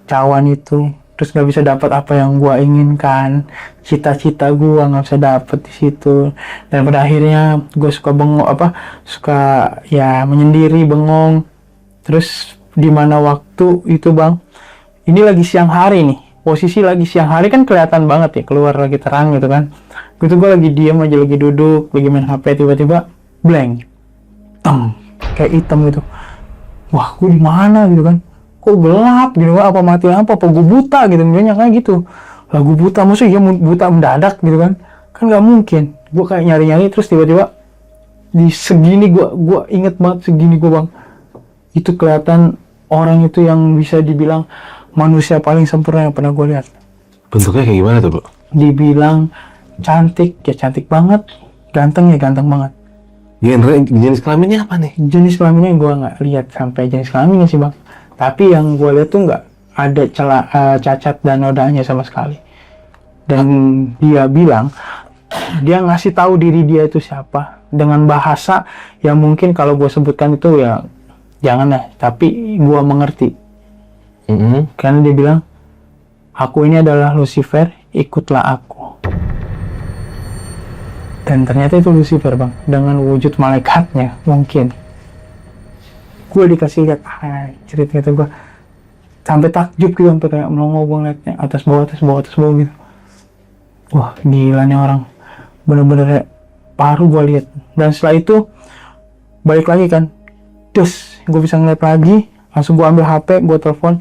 cawan itu, terus nggak bisa dapat apa yang gue inginkan, cita-cita gue nggak bisa dapet di situ. Dan pada akhirnya gue suka suka ya menyendiri, bengong. Terus di mana waktu itu bang, ini lagi siang hari nih, posisi lagi siang hari kan kelihatan banget ya, keluar lagi terang gitu kan. Gitu gue lagi diam aja, lagi duduk, lagi main HP, tiba-tiba blank. Kayak hitam gitu. Wah, gue di mana gitu kan? Kok gelap gitu? Apa mati lampu? Apa gue buta gitu? Banyak kayak gitu. Lah gue buta, maksudnya buta mendadak gitu kan? Kan nggak mungkin. Gue kayak nyari-nyari, terus tiba-tiba di segini gue inget banget segini gue bang. Itu kelihatan orang itu yang bisa dibilang manusia paling sempurna yang pernah gue lihat. Bentuknya kayak gimana tuh bro? Dibilang cantik ya cantik banget, ganteng ya ganteng banget. Jenis kelaminnya apa nih? Jenis kelaminnya gue nggak lihat sampai jenis kelaminnya sih bang. Tapi yang gue lihat tuh nggak ada cacat dan nodanya sama sekali. Dan dia bilang, dia ngasih tahu diri dia itu siapa dengan bahasa yang mungkin kalau gue sebutkan itu ya jangan lah. Tapi gue mengerti. Karena dia bilang, aku ini adalah Lucifer, ikutlah aku. Dan ternyata itu Lucifer bang, dengan wujud malaikatnya mungkin. Gue dikasih lihat, cerita itu gue sampai takjub gitu, sampai kayak melongo gue ngeliatnya atas bawah gitu. Wah gila nih orang, bener-bener baru gue lihat. Dan setelah itu balik lagi kan, terus gue bisa ngeliat lagi, langsung gue ambil HP, gue telepon,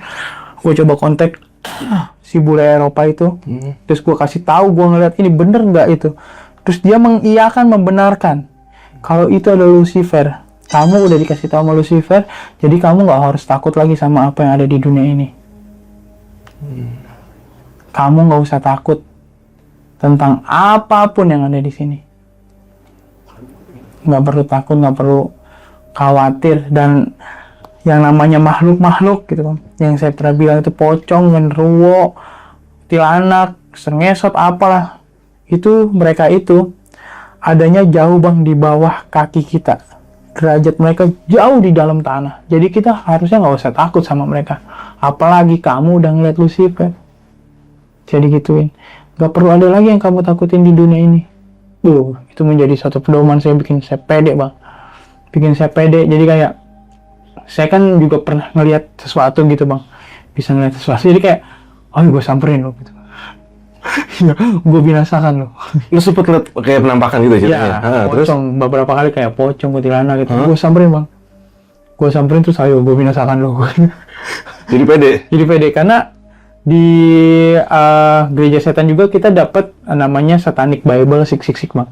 gue coba kontak si bule Eropa itu, terus gue kasih tahu gue ngeliat ini bener nggak itu. Terus dia mengiyakan, membenarkan kalau itu adalah Lucifer. Kamu udah dikasih tahu sama Lucifer, jadi kamu nggak harus takut lagi sama apa yang ada di dunia ini. Kamu nggak usah takut tentang apapun yang ada di sini. Nggak perlu takut, nggak perlu khawatir. Dan yang namanya makhluk-makhluk gitu kan, yang saya pernah bilang itu pocong, genderuwo, kuntilanak, sengesot, apalah, itu mereka itu adanya jauh bang di bawah kaki kita. Derajat mereka jauh di dalam tanah. Jadi kita harusnya nggak usah takut sama mereka. Apalagi kamu udah ngeliat Lucifer. Jadi gituin. Gak perlu ada lagi yang kamu takutin di dunia ini. Itu menjadi satu pedoman saya, bikin saya pede bang. Bikin saya pede. Jadi kayak saya kan juga pernah ngeliat sesuatu gitu bang. Bisa ngeliat sesuatu. Jadi kayak, oh gue samperin lo gitu. Ya, gue binasakan lo. Lu sempet liat kayak penampakan gitu ceritanya? Ya, Terus? pocong, beberapa kali kayak pocong, kuntilanak gitu. Gue samperin bang. Gue samperin terus ayo gue binasakan lo. Jadi pede? Jadi pede karena di gereja setan juga kita dapat namanya Satanic Bible 666 bang.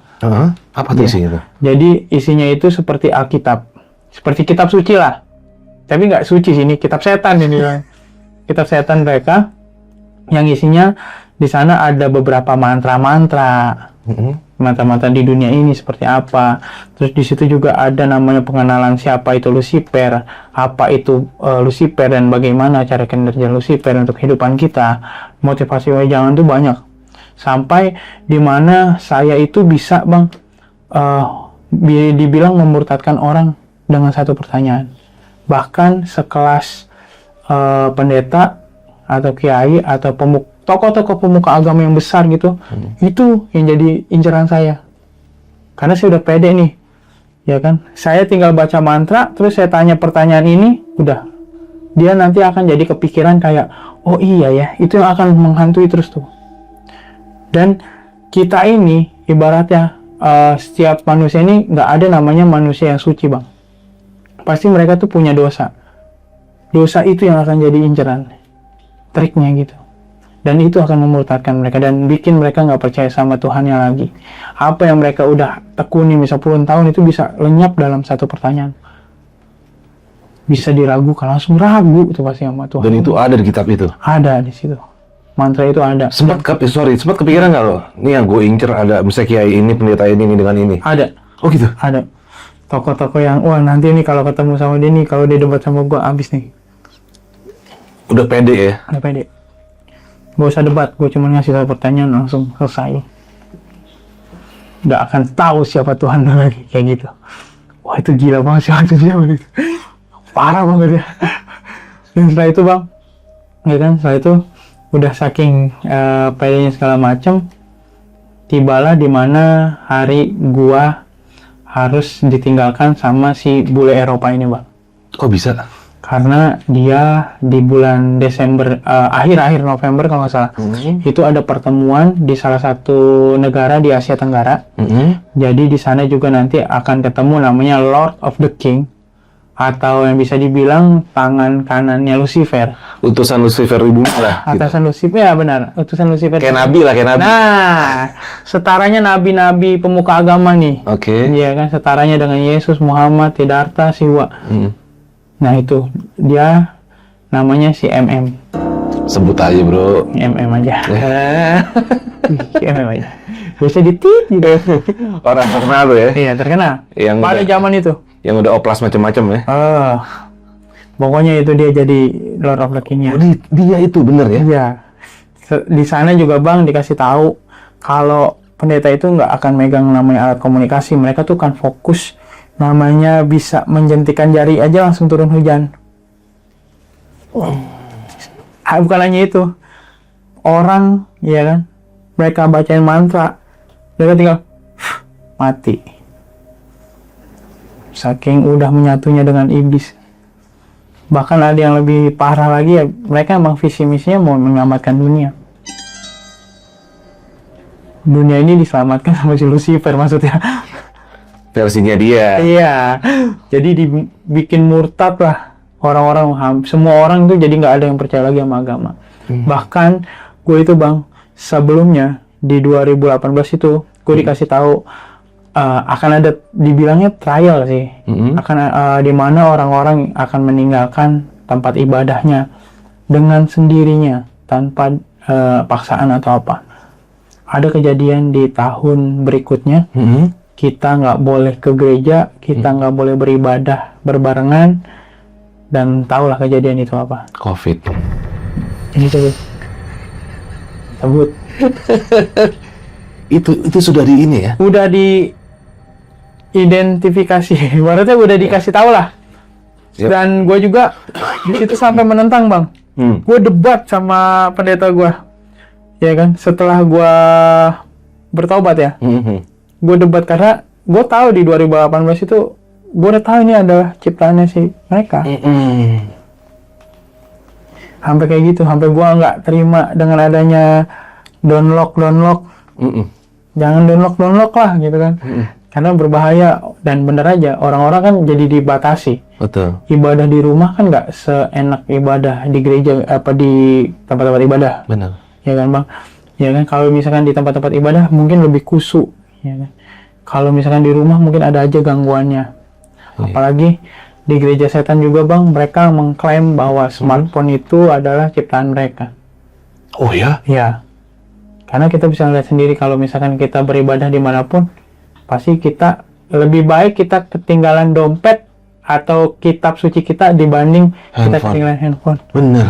Apa tuh isinya tuh? Jadi isinya itu seperti Alkitab, seperti kitab suci lah. Tapi nggak suci sini, kitab setan ini bang. Kitab setan mereka yang isinya di sana ada beberapa mantra-mantra, mantra-mantra di dunia ini seperti apa. Terus di situ juga ada namanya pengenalan siapa itu Lucifer, apa itu Lucifer dan bagaimana cara kinerja Lucifer untuk kehidupan kita. Motivasi wejangan tuh banyak. Sampai dimana saya itu bisa bang dibilang memurtadkan orang dengan satu pertanyaan. Bahkan sekelas pendeta atau kiai atau tokoh-tokoh pemuka agama yang besar gitu, itu yang jadi inceran saya. Karena saya udah pede nih, ya kan. Saya tinggal baca mantra, terus saya tanya pertanyaan ini, udah. Dia nanti akan jadi kepikiran kayak, oh iya ya, itu yang akan menghantui terus tuh. Dan kita ini, ibaratnya, setiap manusia ini nggak ada namanya manusia yang suci bang. Pasti mereka tuh punya dosa. Dosa itu yang akan jadi inceran. Triknya gitu. Dan itu akan memurtadkan mereka dan bikin mereka nggak percaya sama Tuhannya lagi. Apa yang mereka udah tekuni misal puluhan tahun itu bisa lenyap dalam satu pertanyaan. Bisa diragukan, langsung ragu itu pasti sama Tuhan. Dan itu ada di kitab itu? Ada di situ. Mantra itu ada. Sempat kepikiran nggak lo? Ini yang gue incer ada, misalnya kiai ini, pendeta ini dengan ini. Ada. Oh gitu? Ada. Tokoh-tokoh yang, wah nanti nih kalau ketemu sama dia nih, kalau dia debat sama gue, abis nih. Udah pede ya? Udah pede. Gak usah debat, gue cuma ngasih satu pertanyaan langsung selesai. Udah akan tahu siapa Tuhan lagi, kayak gitu. Wah itu gila banget sih, itu dia begitu. Parah banget ya. Dan setelah itu bang, ya kan, setelah itu udah saking pedenya segala macam, tibalah dimana hari gua harus ditinggalkan sama si bule Eropa ini bang. Kok bisa? Karena dia di bulan Desember, akhir-akhir November kalau nggak salah, itu ada pertemuan di salah satu negara di Asia Tenggara. Jadi di sana juga nanti akan ketemu namanya Lord of the King, atau yang bisa dibilang tangan kanannya Lucifer. Utusan Lucifer di bumi lah. Atasan Lucifer, ya benar. Utusan Lucifer. Kayak nabi lah, kayak nabi. Nah, setaranya nabi-nabi pemuka agama nih. Oke. Iya kan, setaranya dengan Yesus, Muhammad, Siddhartha, Siwa. Nah itu dia namanya si MM. Sebut aja bro. MM aja. MM aja. Biasa ditit gitu. Orang terkenal tuh ya? Iya terkenal. Yang pada zaman itu. Yang udah oplas macam-macam ya? Pokoknya itu dia jadi Lord of the King-nya. Oh, dia itu bener ya? Iya. Di sana juga bang dikasih tahu kalau pendeta itu nggak akan megang namanya alat komunikasi. Mereka tuh kan fokus namanya bisa menjentikan jari aja langsung turun hujan. Bukan hanya itu, orang ya kan, mereka bacain mantra, mereka tinggal mati. Saking udah menyatunya dengan iblis. Bahkan ada yang lebih parah lagi ya, mereka emang visi misinya mau menyelamatkan dunia. Dunia ini diselamatkan sama si Lucifer maksudnya. Versinya dia. Iya, jadi dibikin murtad lah orang-orang, semua orang itu jadi nggak ada yang percaya lagi sama agama. Bahkan gue itu bang, sebelumnya di 2018 itu gue dikasih tahu akan ada dibilangnya trial sih. Akan di mana orang-orang akan meninggalkan tempat ibadahnya dengan sendirinya tanpa paksaan atau apa. Ada kejadian di tahun berikutnya, kita nggak boleh ke gereja, kita nggak boleh beribadah berbarengan, dan tahulah kejadian itu apa. COVID. Ini sebut. Itu sudah di ini ya? Udah diidentifikasi, ibaratnya udah dikasih tahu lah. Yep. Dan gue juga di situ sampai menentang, Bang. Gue debat sama pendeta gue, ya kan. Setelah gue bertobat ya, gue debat karena gue tahu di 2018 itu gue udah tahu ini adalah ciptaannya si mereka. Sampai kayak gitu, sampai gue nggak terima dengan adanya downlock. Jangan downlock lah gitu kan. Karena berbahaya, dan bener aja orang-orang kan jadi dibatasi. Betul. Ibadah di rumah kan nggak seenak ibadah di gereja apa di tempat-tempat ibadah. Benar. Ya kan, Bang? Ya kan, kalau misalkan di tempat-tempat ibadah mungkin lebih khusyuk, ya kan. Kalau misalkan di rumah mungkin ada aja gangguannya. Apalagi di gereja setan juga, Bang, mereka mengklaim bahwa smartphone itu adalah ciptaan mereka. Oh ya? Ya. Karena kita bisa lihat sendiri kalau misalkan kita beribadah dimanapun, pasti kita lebih baik kita ketinggalan dompet atau kitab suci kita dibanding kita ketinggalan handphone. Bener.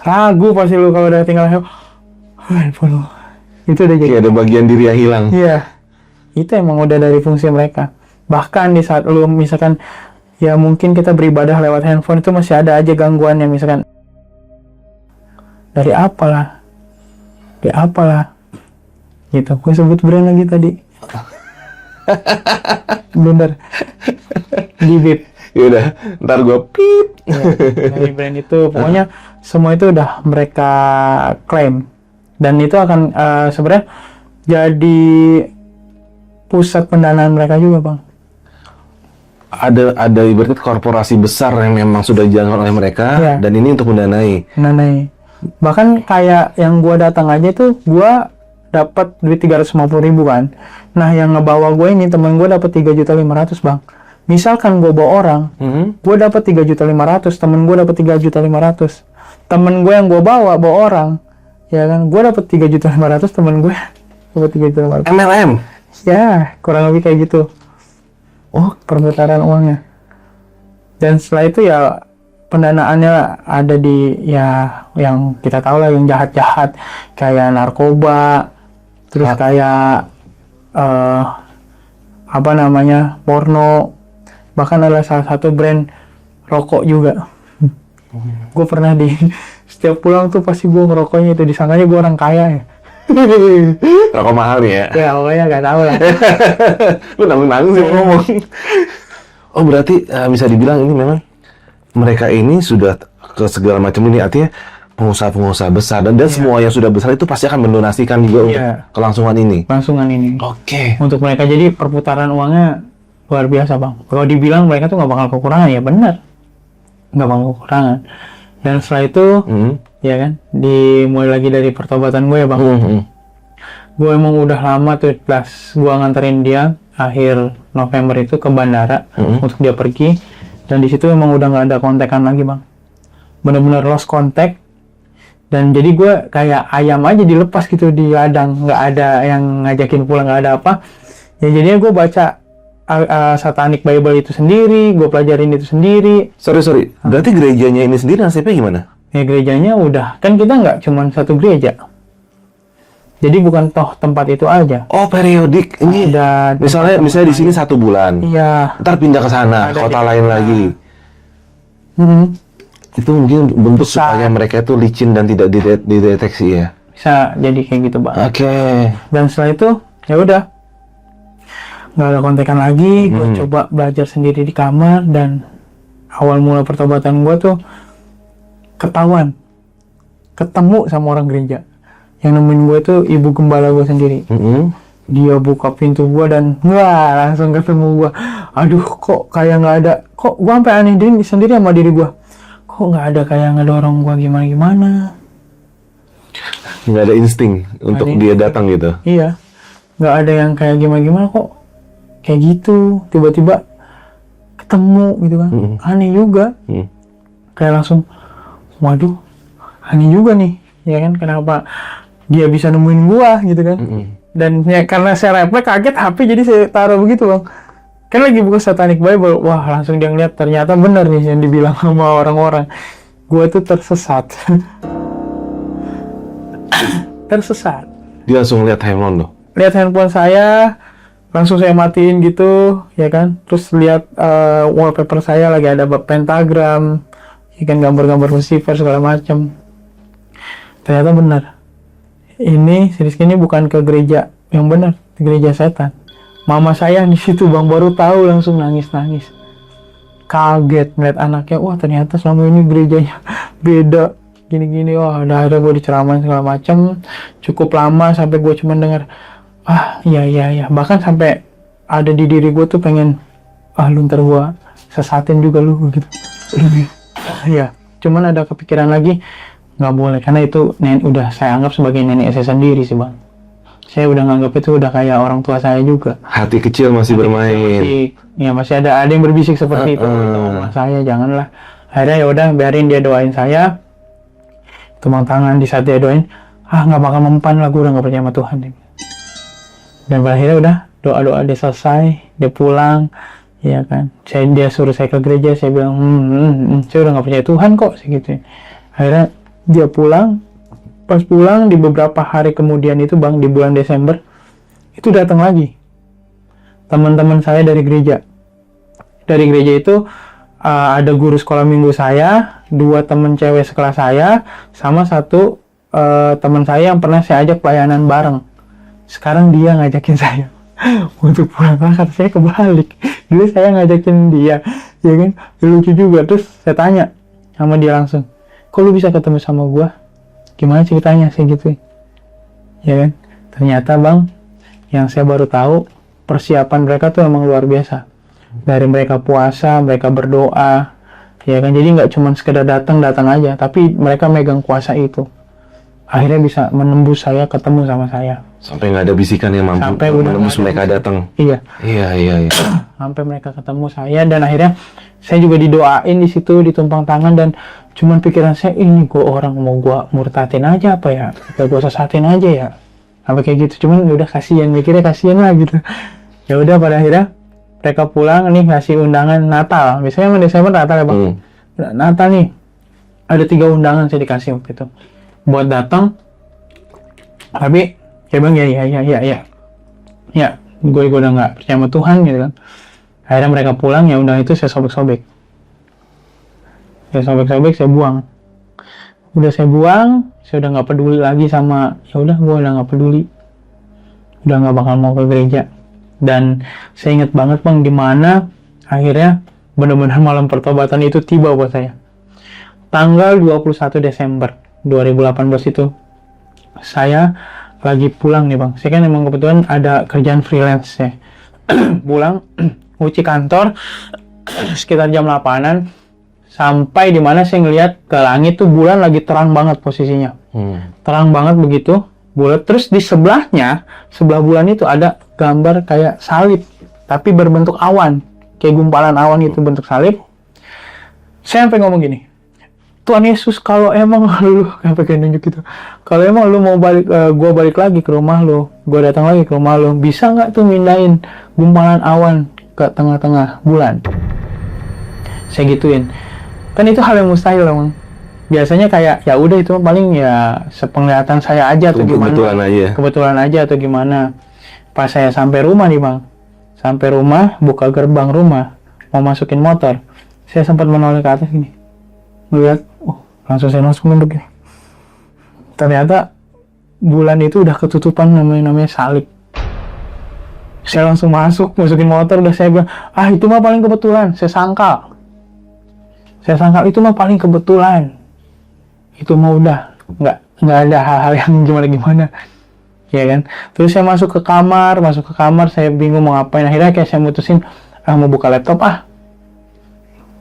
Ragu pasti lu kalau udah ketinggalan handphone lu. Itu udah jadi. Kayak ada bagian diri yang hilang. Iya. Itu emang udah dari fungsi mereka. Bahkan di saat lu misalkan ya mungkin kita beribadah lewat handphone itu masih ada aja gangguannya, misalkan dari apalah gitu. Gue sebut brand lagi tadi. Bener. Di bip. Yaudah, ntar gue pip. Ya, dari brand itu pokoknya semua itu udah mereka klaim, dan itu akan sebenarnya jadi pusat pendanaan mereka juga, Bang. Ada ibaratnya korporasi besar yang memang sudah dijalankan oleh mereka, dan ini untuk mendanai. Bahkan kayak yang gua datang aja tuh gua dapat duit 350.000 kan. Nah, yang ngebawa gue ini temen gue dapat 3.500.000, Bang. Misalkan gue bawa orang, gue dapat 3.500.000, temen gue dapat 3.500.000. Temen gue yang gue bawa orang, ya kan, gue dapat 3.500.000, temen gue dapat 3.500.000. MLM. Ya, kurang lebih kayak gitu. Oh, perputaran uangnya. Dan setelah itu ya pendanaannya ada di ya yang kita tahu lah, yang jahat-jahat kayak narkoba, terus kayak apa namanya, porno, bahkan ada salah satu brand rokok juga. Gue pernah setiap pulang tuh pasti gue ngerokoknya itu, disangkanya gue orang kaya ya. Rokok mahal nih ya? Ya pokoknya gak tahu lah. Lu nanggung sih ngomong. Oh berarti bisa dibilang ini memang mereka ini sudah ke segala macam ini, artinya pengusaha-pengusaha besar, dan semua yang sudah besar itu pasti akan mendonasikan juga untuk kelangsungan ini. Kelangsungan ini. Oke. Untuk mereka, jadi perputaran uangnya luar biasa, Bang. Kalau dibilang mereka tuh nggak bakal kekurangan, ya benar, nggak bakal kekurangan. Dan setelah itu, ya kan, dimulai lagi dari pertobatan gue ya, Bang. Gue emang udah lama tuh, plus gue nganterin dia akhir November itu ke bandara untuk dia pergi, dan di situ emang udah nggak ada kontekan lagi, Bang. Bener-bener lost contact. Dan jadi gue kayak ayam aja dilepas gitu di ladang, nggak ada yang ngajakin pulang, nggak ada apa. Ya jadinya gue baca Satanic Bible itu sendiri, gue pelajarin itu sendiri. Sorry. Berarti gerejanya ini sendiri nasibnya gimana? Ya gerejanya udah, kan kita nggak cuma satu gereja. Jadi bukan toh tempat itu aja. Oh periodik. Ini ada misalnya di sini 1 bulan. Iya. Ntar pindah ke sana, kota lain lagi. Itu mungkin bentuk supaya mereka itu licin dan tidak dideteksi ya. Bisa jadi kayak gitu, Bang. Oke. Dan setelah itu ya udah nggak ada kontekan lagi. Gue coba belajar sendiri di kamar, dan awal mula pertobatan gue tuh ketemu sama orang gereja. Yang nemuin gue tuh ibu gembala gue sendiri. Dia buka pintu gue dan langsung ketemu gue. Aduh, kok kayak nggak ada, kok gue sampai aneh sendiri sama diri gue. Kok nggak ada kayak ngedorong gue gimana. Nggak ada insting untuk dia datang gitu. Iya. nggak ada yang kayak gimana kok kayak gitu tiba-tiba ketemu gitu kan. Aneh juga. Kayak langsung waduh aneh juga nih ya kan, kenapa dia bisa nemuin gua gitu kan. Dan ya karena saya refleks kaget HP, jadi saya taruh begitu bang, kan lagi buka Satanic Bible, wah langsung dia ngeliat ternyata bener nih yang dibilang sama orang-orang, gua tuh tersesat. Tersesat. Dia langsung lihat handphone lo. Lihat handphone saya, langsung saya matiin gitu ya kan, terus lihat wallpaper saya lagi ada pentagram ya kan, gambar-gambar Lucifer segala macam. Ternyata benar, ini si Rizky ini bukan ke gereja yang benar, ke gereja setan. Mama saya di situ bang, baru tahu langsung nangis-nangis, kaget ngeliat anaknya, wah ternyata selama ini gerejanya beda gini-gini. Wah udah ada gue diceramain segala macam cukup lama sampai gue cuma dengar iya, bahkan sampai ada di diri gue tuh pengen lu ntar gue sesatin juga lu gitu. Ya cuman ada kepikiran lagi, nggak boleh, karena itu udah saya anggap sebagai nenek saya sendiri sih bang. Saya udah nganggap itu udah kayak orang tua saya juga. Hati kecil masih bermain. Ya masih ada yang berbisik seperti itu. Sama saya janganlah. Akhirnya ya udah biarin dia doain saya. Tumpang tangan, di saat dia doain, nggak bakal mempan lah, gue udah nggak percaya sama Tuhan. Dan akhirnya udah doa dia selesai, dia pulang, ya kan. Dia suruh saya ke gereja, saya bilang, saya udah nggak percaya Tuhan kok, segitu. Akhirnya dia pulang. Pas pulang di beberapa hari kemudian itu bang, di bulan Desember itu datang lagi teman-teman saya dari gereja. Dari gereja itu ada guru sekolah minggu saya, 2 teman cewek sekelas saya, sama 1 teman saya yang pernah saya ajak pelayanan bareng. Sekarang dia ngajakin saya untuk pulang. Kata saya kebalik, dulu saya ngajakin dia, ya kan, lucu juga. Terus saya tanya sama dia langsung, kok lu bisa ketemu sama gua? Gimana ceritanya sih gitu ya kan. Ternyata bang, yang saya baru tahu persiapan mereka tuh emang luar biasa. Dari mereka puasa, mereka berdoa ya kan, jadi nggak cuma sekedar datang aja, tapi mereka megang kuasa itu, akhirnya bisa menembus saya, ketemu sama saya, sampai nggak ada bisikan yang mampu sampai menembus mereka datang. Iya. Sampai mereka ketemu saya, dan akhirnya saya juga didoain di situ, ditumpang tangan, dan cuman pikiran saya, ini gue orang mau gue murtatin aja apa ya, gue sesatin aja ya, apa kayak gitu. Cuman udah kasihan, mikirnya kasihan lah gitu. Ya udah pada akhirnya mereka pulang nih, ngasih undangan Natal. Biasanya emang Desember Natal ya bang. Natal nih ada 3 undangan saya dikasih waktu itu buat datang. Tapi ya bang, ya gue udah nggak percaya sama Tuhan gitu kan. Akhirnya mereka pulang, ya undangan itu saya sobek-sobek, saya buang. Udah saya buang, saya udah nggak peduli lagi sama, ya udah gue udah nggak peduli, udah nggak bakal mau ke gereja. Dan saya inget banget bang, dimana akhirnya benar-benar malam pertobatan itu tiba buat saya. Tanggal 21 Desember 2018 itu saya lagi pulang nih bang. Saya kan emang kebetulan ada kerjaan freelance ya. Pulang nguci kantor sekitar jam 8-an, sampai dimana saya ngeliat ke langit tuh bulan lagi terang banget posisinya. Terang banget begitu, bulat. Terus di sebelahnya, sebelah bulan itu ada gambar kayak salib, tapi berbentuk awan, kayak gumpalan awan gitu, bentuk salib. Saya sampai ngomong gini, Tuhan Yesus, kalau emang lu, kayak nunjuk gitu, kalau emang lu mau balik, gua balik lagi ke rumah lu, gua datang lagi ke rumah lu, bisa nggak tuh mindahin gumpalan awan ke tengah-tengah bulan? Saya gituin. Kan itu hal yang mustahil bang. Biasanya kayak ya udah itu paling ya sepenglihatan saya aja atau gimana, kebetulan aja atau gimana. Pas saya sampai rumah nih bang, sampai rumah, buka gerbang rumah, mau masukin motor, saya sempat menoleh ke atas gini, melihat, langsung saya langsung begini. Ternyata bulan itu udah ketutupan namanya salib. Saya langsung masukin motor, udah saya bilang, itu mah paling kebetulan. Saya sangkal itu mah paling kebetulan. Itu mah udah nggak ada hal-hal yang gimana ya kan. Terus saya masuk ke kamar, saya bingung mau ngapain. Akhirnya kayak saya mutusin mau buka laptop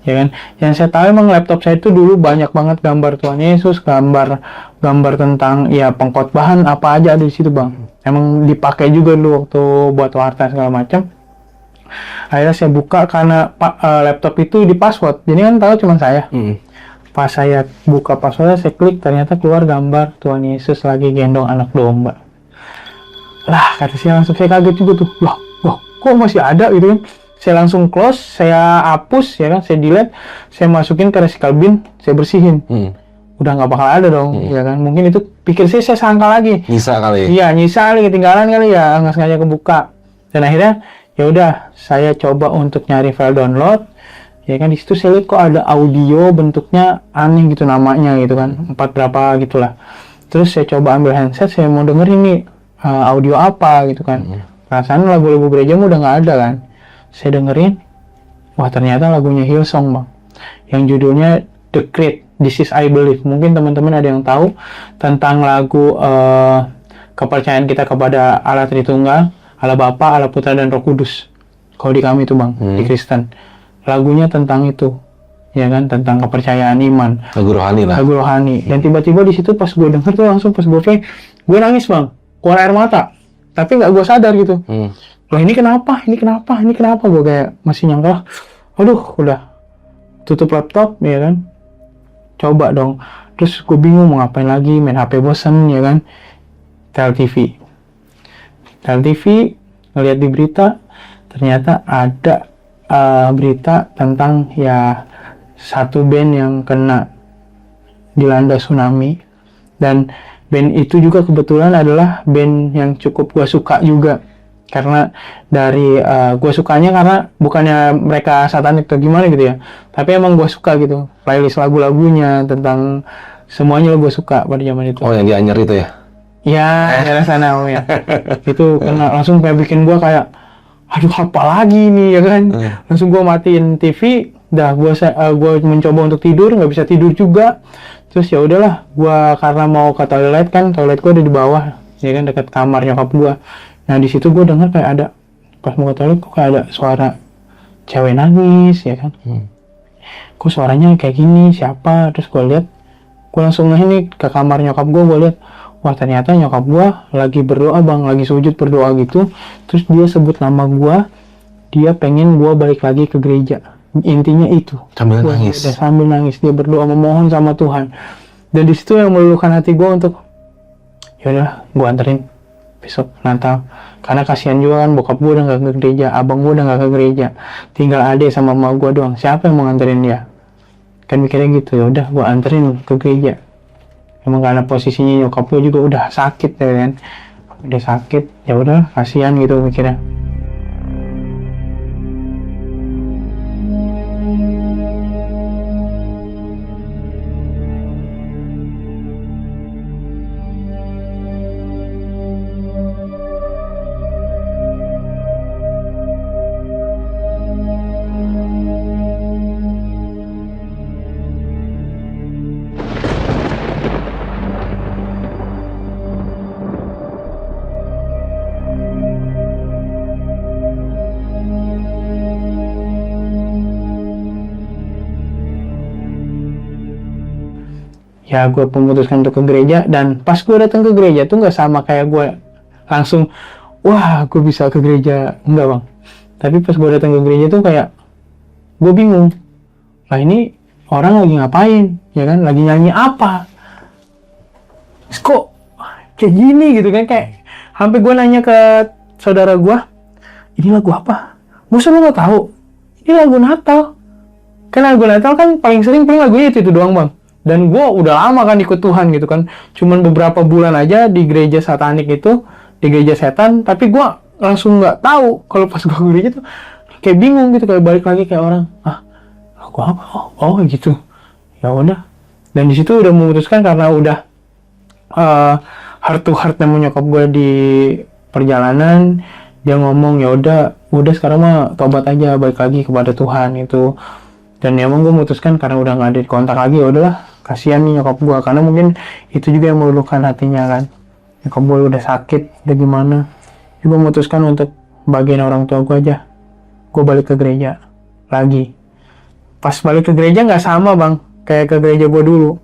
ya kan. Yang saya tahu emang laptop saya itu dulu banyak banget gambar Tuhan Yesus, gambar tentang ya pengkhotbahan apa aja ada di situ bang. emang dipakai juga dulu waktu buat warta segala macam. Akhirnya saya buka karena laptop itu di password, jadi kan tahu cuma saya. Pas saya buka passwordnya, saya klik, ternyata keluar gambar Tuhan Yesus lagi gendong anak domba. Lah, kata saya langsung, saya kaget juga tuh. Wah, kok masih ada gitu kan. Saya langsung close, saya hapus ya kan, saya delete, saya masukin ke recycle bin, saya bersihin. Udah nggak bakal ada dong, ya kan. Mungkin itu pikir saya sangka lagi. Nyisa kali. Iya, nyisa kali, ketinggalan kali ya, nggak sengaja kebuka. Dan akhirnya ya udah, saya coba untuk nyari file download. Ya kan, di situ saya lihat kok ada audio bentuknya aneh gitu namanya gitu kan, 4 berapa gitulah. Terus saya coba ambil handset, saya mau dengerin nih audio apa gitu kan. Perasaan lagu-lagu gereja udah nggak ada kan. Saya dengerin, wah ternyata lagunya Hillsong bang, yang judulnya The Creed, This Is I Believe. Mungkin teman-teman ada yang tahu tentang lagu kepercayaan kita kepada Allah Tritunggal, Allah Bapa, Allah Putra dan Roh Kudus. Kalau di kami itu bang, di Kristen, lagunya tentang itu, ya kan, tentang kepercayaan iman. Lagu rohani lah. Lagu rohani. Dan tiba-tiba di situ pas gue denger tuh langsung pas gue play, gue nangis bang, keluar air mata. Tapi nggak gue sadar gitu. Loh ini kenapa? Gue kayak masih nyangka, aduh udah tutup laptop ya kan. Coba dong. Terus gue bingung mau ngapain lagi, main HP bosan ya kan. Tel TV, ngeliat di berita, ternyata ada berita tentang ya satu band yang kena dilanda tsunami. Dan band itu juga kebetulan adalah band yang cukup gue suka juga. Karena dari gue sukanya karena bukannya mereka satanik atau gimana gitu ya, tapi emang gue suka gitu, playlist lagu-lagunya tentang semuanya gue suka pada zaman itu. Oh yang di Anyer itu ya? Ya daerah sana ya. Itu kena langsung kayak bikin gue kayak aduh apa lagi nih ya kan. Langsung gue matiin TV, dah gue mencoba untuk tidur, nggak bisa tidur juga. Terus ya udahlah, gue karena mau ke toilet kan, toilet gue ada di bawah ya kan, dekat kamar nyokap gue. Nah di situ gue dengar kayak ada, pas mau ke toilet kok kayak ada suara cewek nangis ya kan. Kok suaranya kayak gini, siapa? Terus gue lihat, gue langsung nih ke kamar nyokap gue lihat, wah ternyata nyokap gue lagi berdoa bang, lagi sujud berdoa gitu. Terus dia sebut nama gue, dia pengen gue balik lagi ke gereja. Intinya itu. Sambil nangis. Sambil nangis, dia berdoa memohon sama Tuhan. Dan di situ yang meluluhkan hati gue untuk, yaudah gue anterin besok Natal, karena kasihan juga kan bokap gue udah nggak ke gereja, abang gue udah nggak ke gereja, tinggal adek sama mama gue doang, siapa yang mau nganterin dia? Kan mikirnya gitu, ya udah gue anterin ke gereja. Emang karena posisinya nyokap gue juga udah sakit ya kan, udah sakit, ya udah kasihan gitu mikirnya. Ya gue memutuskan untuk ke gereja, dan pas gue datang ke gereja tuh nggak sama kayak gue langsung wah gue bisa ke gereja, enggak bang. Tapi pas gue datang ke gereja tuh kayak gue bingung, lah ini orang lagi ngapain ya kan, lagi nyanyi apa, kok kayak gini gitu kan. Kayak sampai gue nanya ke saudara gue, ini lagu apa? Masa lu nggak tahu? Ini lagu Natal. Kan lagu Natal kan paling sering lagunya itu doang bang. Dan gue udah lama kan ikut Tuhan gitu kan, cuman beberapa bulan aja di gereja satanik itu, di gereja setan. Tapi gue langsung nggak tahu kalau pas gue ke gereja tuh kayak bingung gitu, kayak balik lagi kayak orang, lagu apa? Oh gitu. Ya udah. Dan di situ udah memutuskan karena udah heart to heart sama nyokap gue di perjalanan. Dia ngomong ya udah sekarang mah tobat aja, balik lagi kepada Tuhan itu. Dan emang gue memutuskan karena udah nggak ada kontak lagi, ya udahlah, kasihan nih nyokap gue, karena mungkin itu juga yang meluluhkan hatinya kan. Nyokap gue udah sakit, udah gimana. Gue memutuskan untuk bagian orang tua gue aja, gue balik ke gereja lagi. Pas balik ke gereja nggak sama bang, kayak ke gereja gue dulu.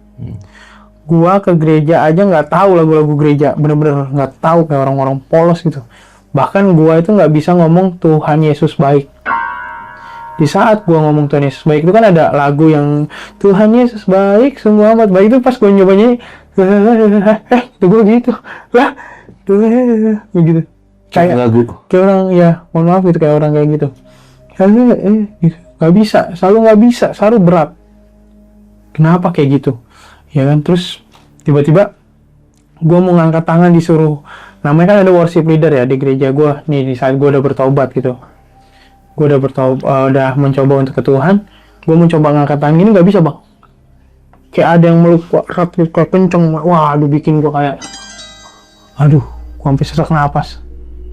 Gua ke gereja aja nggak tahu lagu-lagu gereja, bener-bener nggak tahu, kayak orang-orang polos gitu. Bahkan gua itu nggak bisa ngomong Tuhan Yesus baik. Di saat gua ngomong Tuhan Yesus baik itu kan ada lagu yang Tuhan Yesus baik, sungguh amat baik, itu pas gua nyoba nyanyi, itu gua gitu lah, begitu kayak lagu. kayak orang, ya mohon maaf gitu, kayak orang kayak gitu. Gitu. Nggak bisa, selalu berat. Kenapa kayak gitu? Ya kan, terus tiba-tiba gue mau ngangkat tangan disuruh, namanya kan ada worship leader ya di gereja gue nih, di saat gue udah bertobat gitu, gue udah udah mencoba untuk ke Tuhan, gue mencoba ngangkat tangan ini nggak bisa bang, kayak ada yang meluk erat gitu, kayak kenceng, wah aduh bikin gue kayak, aduh gue sampai sesak napas,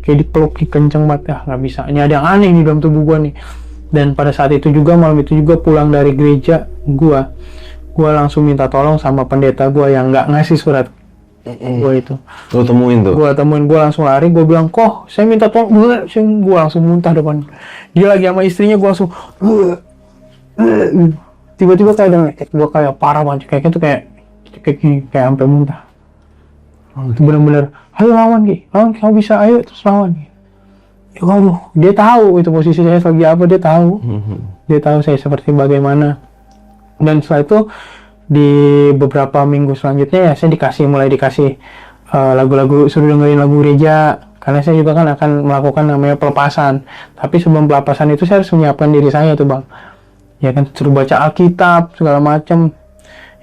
kayak dipeluk kenceng banget, ya nggak bisa, ini ada yang aneh di dalam tubuh gue nih. Dan pada saat itu juga, malam itu juga pulang dari gereja gue langsung minta tolong sama pendeta gue yang nggak ngasih surat gue itu. Lo temuin tuh? Gue langsung lari, gue bilang, kok saya minta tolong, gue langsung muntah depan dia lagi sama istrinya, gue langsung tiba-tiba kayak ada ngekek gue, kayak parah banget, kayak gitu, kayak sampai muntah. Itu bener-bener, ayo lawan kamu bisa, ayo terus lawan. Ya waduh, dia tahu itu posisi saya lagi apa, dia tahu saya seperti bagaimana. Dan setelah itu di beberapa minggu selanjutnya ya saya mulai dikasih lagu-lagu, suruh dengerin lagu gereja, karena saya juga kan akan melakukan namanya pelepasan. Tapi sebelum pelepasan itu saya harus menyiapkan diri saya tuh bang, ya kan, suruh baca Alkitab segala macam.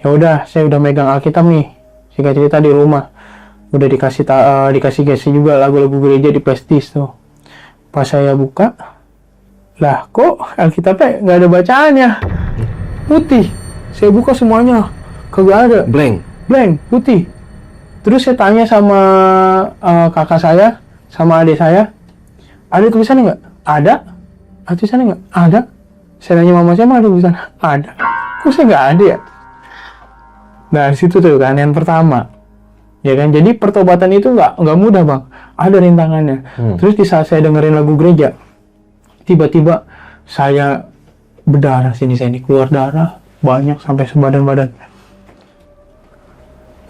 Ya udah, saya udah megang Alkitab nih, singkat cerita di rumah udah dikasih juga lagu-lagu gereja di flashdisk tuh. Pas saya buka, lah kok Alkitabnya nggak ada bacaannya, putih. Saya buka semuanya, kagak ada, blank, putih. Terus saya tanya sama kakak saya, sama adik saya, ada tulisannya nggak? Ada. Ada tulisannya nggak? Ada. Saya tanya mama saya, ada tulisan? Ada. Kok saya nggak ada ya? Nah, situ tuh kan yang pertama, ya kan. Jadi pertobatan itu nggak mudah bang, ada rintangannya. Terus di saat saya dengerin lagu gereja, tiba-tiba saya berdarah sini keluar darah banyak sampai sebadan-badan.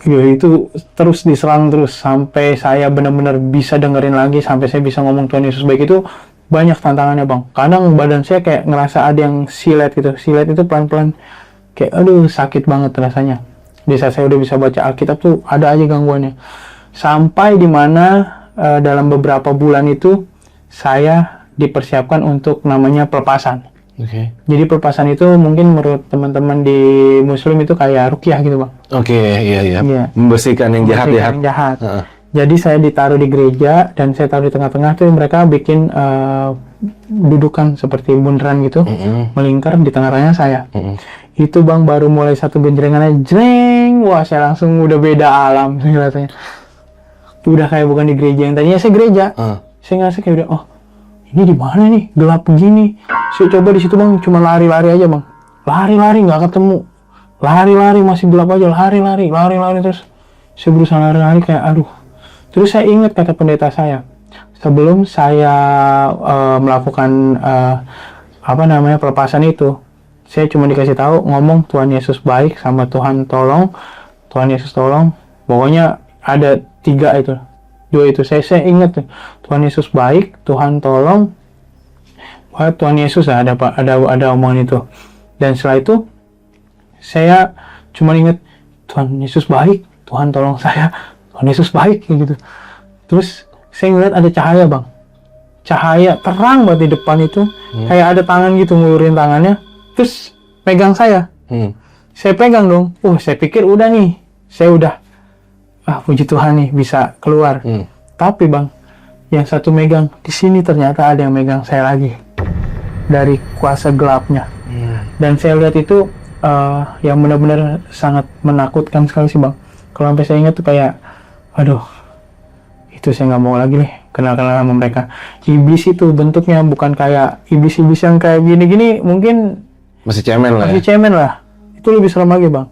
Ya, itu terus diserang terus sampai saya benar-benar bisa dengerin lagi, sampai saya bisa ngomong Tuhan Yesus baik. Itu banyak tantangannya bang. Kadang badan saya kayak ngerasa ada yang silet gitu. Silet itu pelan-pelan kayak aduh sakit banget rasanya. Di saat saya udah bisa baca Alkitab tuh ada aja gangguannya. Sampai dimana dalam beberapa bulan itu saya dipersiapkan untuk namanya pelepasan. Jadi pelepasan itu mungkin menurut teman-teman di Muslim itu kayak ruqyah gitu bang. Iya. Membersihkan yang jahat. Jadi saya ditaruh di gereja dan saya taruh di tengah-tengah tuh, mereka bikin dudukan seperti bundaran gitu, melingkar di tengah-tengahnya saya. Itu bang, baru mulai satu genjrengannya jreng, wah saya langsung udah beda alam rasanya. Udah kayak bukan di gereja yang tadinya saya gereja. Saya ngerasa kayak udah, oh ini di mana nih, gelap begini. Saya coba di situ bang, cuma lari-lari aja bang, lari nggak ketemu, lari masih gelap aja, lari terus saya berusaha lari kayak aduh. Terus saya ingat kata pendeta saya, sebelum saya melakukan pelepasan itu, saya cuma dikasih tahu ngomong Tuhan Yesus baik sama Tuhan tolong, Tuhan Yesus tolong. Pokoknya ada 2 itu saya ingat tuh, Tuhan Yesus baik, Tuhan tolong. Wah, Tuhan Yesus ada omongan itu. Dan setelah itu saya cuma ingat Tuhan Yesus baik, Tuhan tolong saya, Tuhan Yesus baik kayak gitu. Terus saya ngeliat ada cahaya bang, cahaya terang banget di depan itu, kayak ada tangan gitu ngulurin tangannya, terus pegang saya. Saya pegang dong, saya pikir udah nih, saya udah, puji Tuhan nih bisa keluar. Tapi bang, yang satu megang di sini ternyata ada yang megang saya lagi dari kuasa gelapnya. Dan saya lihat itu yang benar-benar sangat menakutkan sekali sih bang. Kalau sampai saya ingat tuh kayak, aduh, itu saya nggak mau lagi nih kenal-kenal sama mereka. Iblis itu bentuknya bukan kayak iblis-iblis yang kayak gini-gini, mungkin masih cemen lah. Itu lebih serem lagi bang.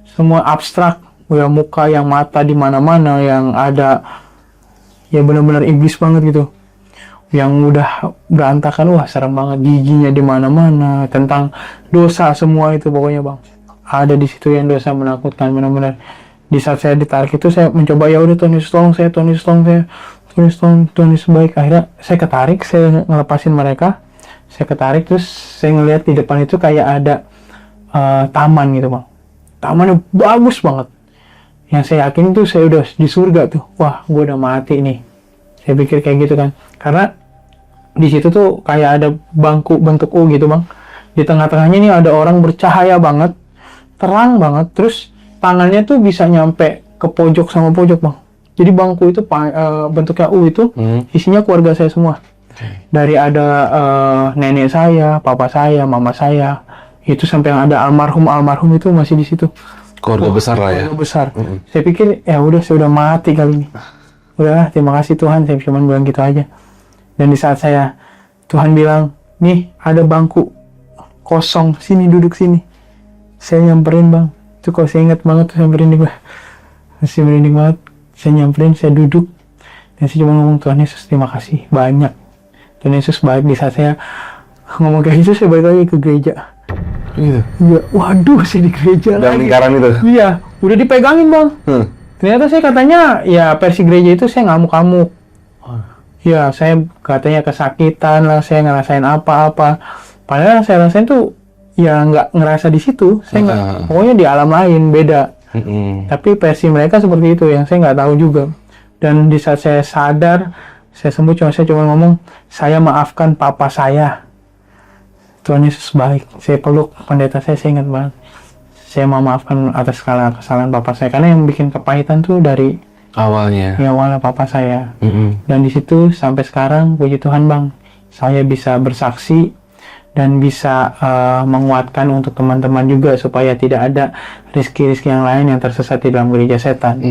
Semua abstrak, ya muka yang mata di mana-mana, yang ada ya benar-benar iblis banget gitu. Yang udah berantakan, wah serem banget, giginya di mana-mana, tentang dosa semua itu pokoknya bang. Ada di situ yang dosa menakutkan benar-benar. Di saat saya ditarik itu saya mencoba, ya udah Tuhan Yesus tolong saya, Tuhan Yesus tolong saya, Tuhan Yesus tolong, Tuhan Yesus baik. Akhirnya saya ketarik, saya ngelepasin mereka, saya ketarik, terus saya ngelihat di depan itu kayak ada taman gitu bang. Tamannya bagus banget. Yang saya yakin tuh saya udah di surga tuh. Wah, gue udah mati nih. Saya pikir kayak gitu kan. Karena di situ tuh kayak ada bangku bentuk U gitu bang. Di tengah-tengahnya nih ada orang bercahaya banget, terang banget. Terus tangannya tuh bisa nyampe ke pojok sama pojok bang. Jadi bangku itu bentuknya U itu isinya keluarga saya semua. Dari ada nenek saya, papa saya, mama saya, itu sampai yang ada almarhum itu masih di situ. Keluarga besar lah ya. Keluarga besar. Saya pikir ya udah, saya udah mati kali ini. Udah, terima kasih Tuhan, saya cuma bilang gitu aja. Dan di saat Tuhan bilang, nih ada bangku kosong, sini duduk sini. Saya nyamperin bang, itu kalau saya ingat banget tuh, saya merinding lah. Masih merinding banget. Saya nyamperin, saya duduk, dan saya cuma ngomong, Tuhan Yesus terima kasih banyak. Tuhan Yesus baik. Di saat saya ngomong kayak gitu, saya balik lagi ke gereja. Gitu. Iya, waduh, saya di gereja Dalam lagi. lingkaran itu. Iya, udah dipegangin bang. Ternyata saya katanya, ya versi gereja itu saya ngamuk-ngamuk. Ya, saya katanya kesakitan lah, saya ngerasain apa-apa. Padahal saya rasain tuh ya nggak ngerasa di situ. Saya nggak, pokoknya di alam lain beda. Tapi versi mereka seperti itu yang saya nggak tahu juga. Dan di saat saya sadar, saya sembuh, saya cuma ngomong, saya maafkan papa saya. Tuhan Yesus baik. Saya peluk pendeta saya ingat banget. Saya mau maafkan atas segala kesalahan papa saya, karena yang bikin kepahitan tuh dari awalnya papa saya. Dan di situ sampai sekarang, puji Tuhan bang, saya bisa bersaksi dan bisa menguatkan untuk teman-teman juga supaya tidak ada rizki-rizki yang lain yang tersesat di dalam gereja setan.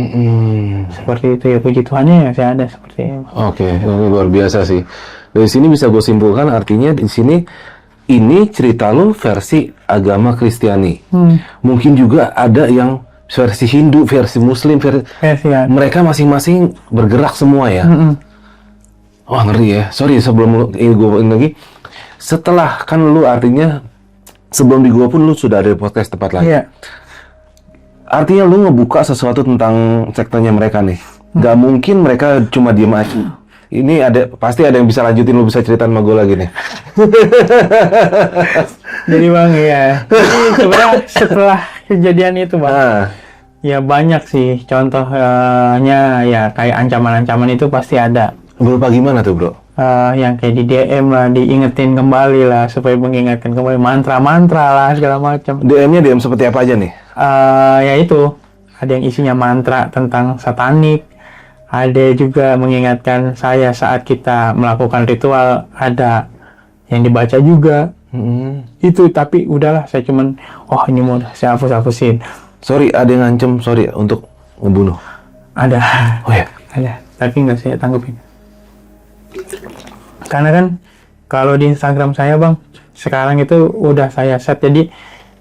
Seperti itu ya, puji Tuhannya ya saya ada seperti itu. Oke, ini luar biasa sih. Dari sini bisa gue simpulkan, artinya di sini ini cerita lu versi agama Kristiani. Mungkin juga ada yang versi Hindu, versi Muslim, versi ya. Mereka masing-masing bergerak semua ya. Wah ngeri ya. Sorry sebelum gue lagi. Setelah kan lu artinya sebelum di gua pun lu sudah ada di podcast tempat lain. Iya. Artinya lu ngebuka sesuatu tentang sektanya mereka nih. Gak mungkin mereka cuma diem aja. Ini pasti ada yang bisa lanjutin, lu bisa cerita sama gue lagi nih. Jadi bang ya. Jadi sebenarnya setelah kejadian itu bang, ya banyak sih contohnya, ya kayak ancaman-ancaman itu pasti ada. Berupa gimana tuh bro? Yang kayak di DM lah, diingetin kembali lah, supaya mengingatkan kembali, mantra-mantra lah segala macam. DM-nya DM seperti apa aja nih? Ya itu, ada yang isinya mantra tentang satanik, ada juga mengingatkan saya saat kita melakukan ritual, ada yang dibaca juga. Itu, tapi udahlah, saya cuman, ini mau saya hapus-hapusin. Sorry, ada yang ngancem, sorry, untuk membunuh? Ada. Oh ya? Ada, tapi nggak saya tanggupin. Karena kan kalau di Instagram saya bang, sekarang itu udah saya set, jadi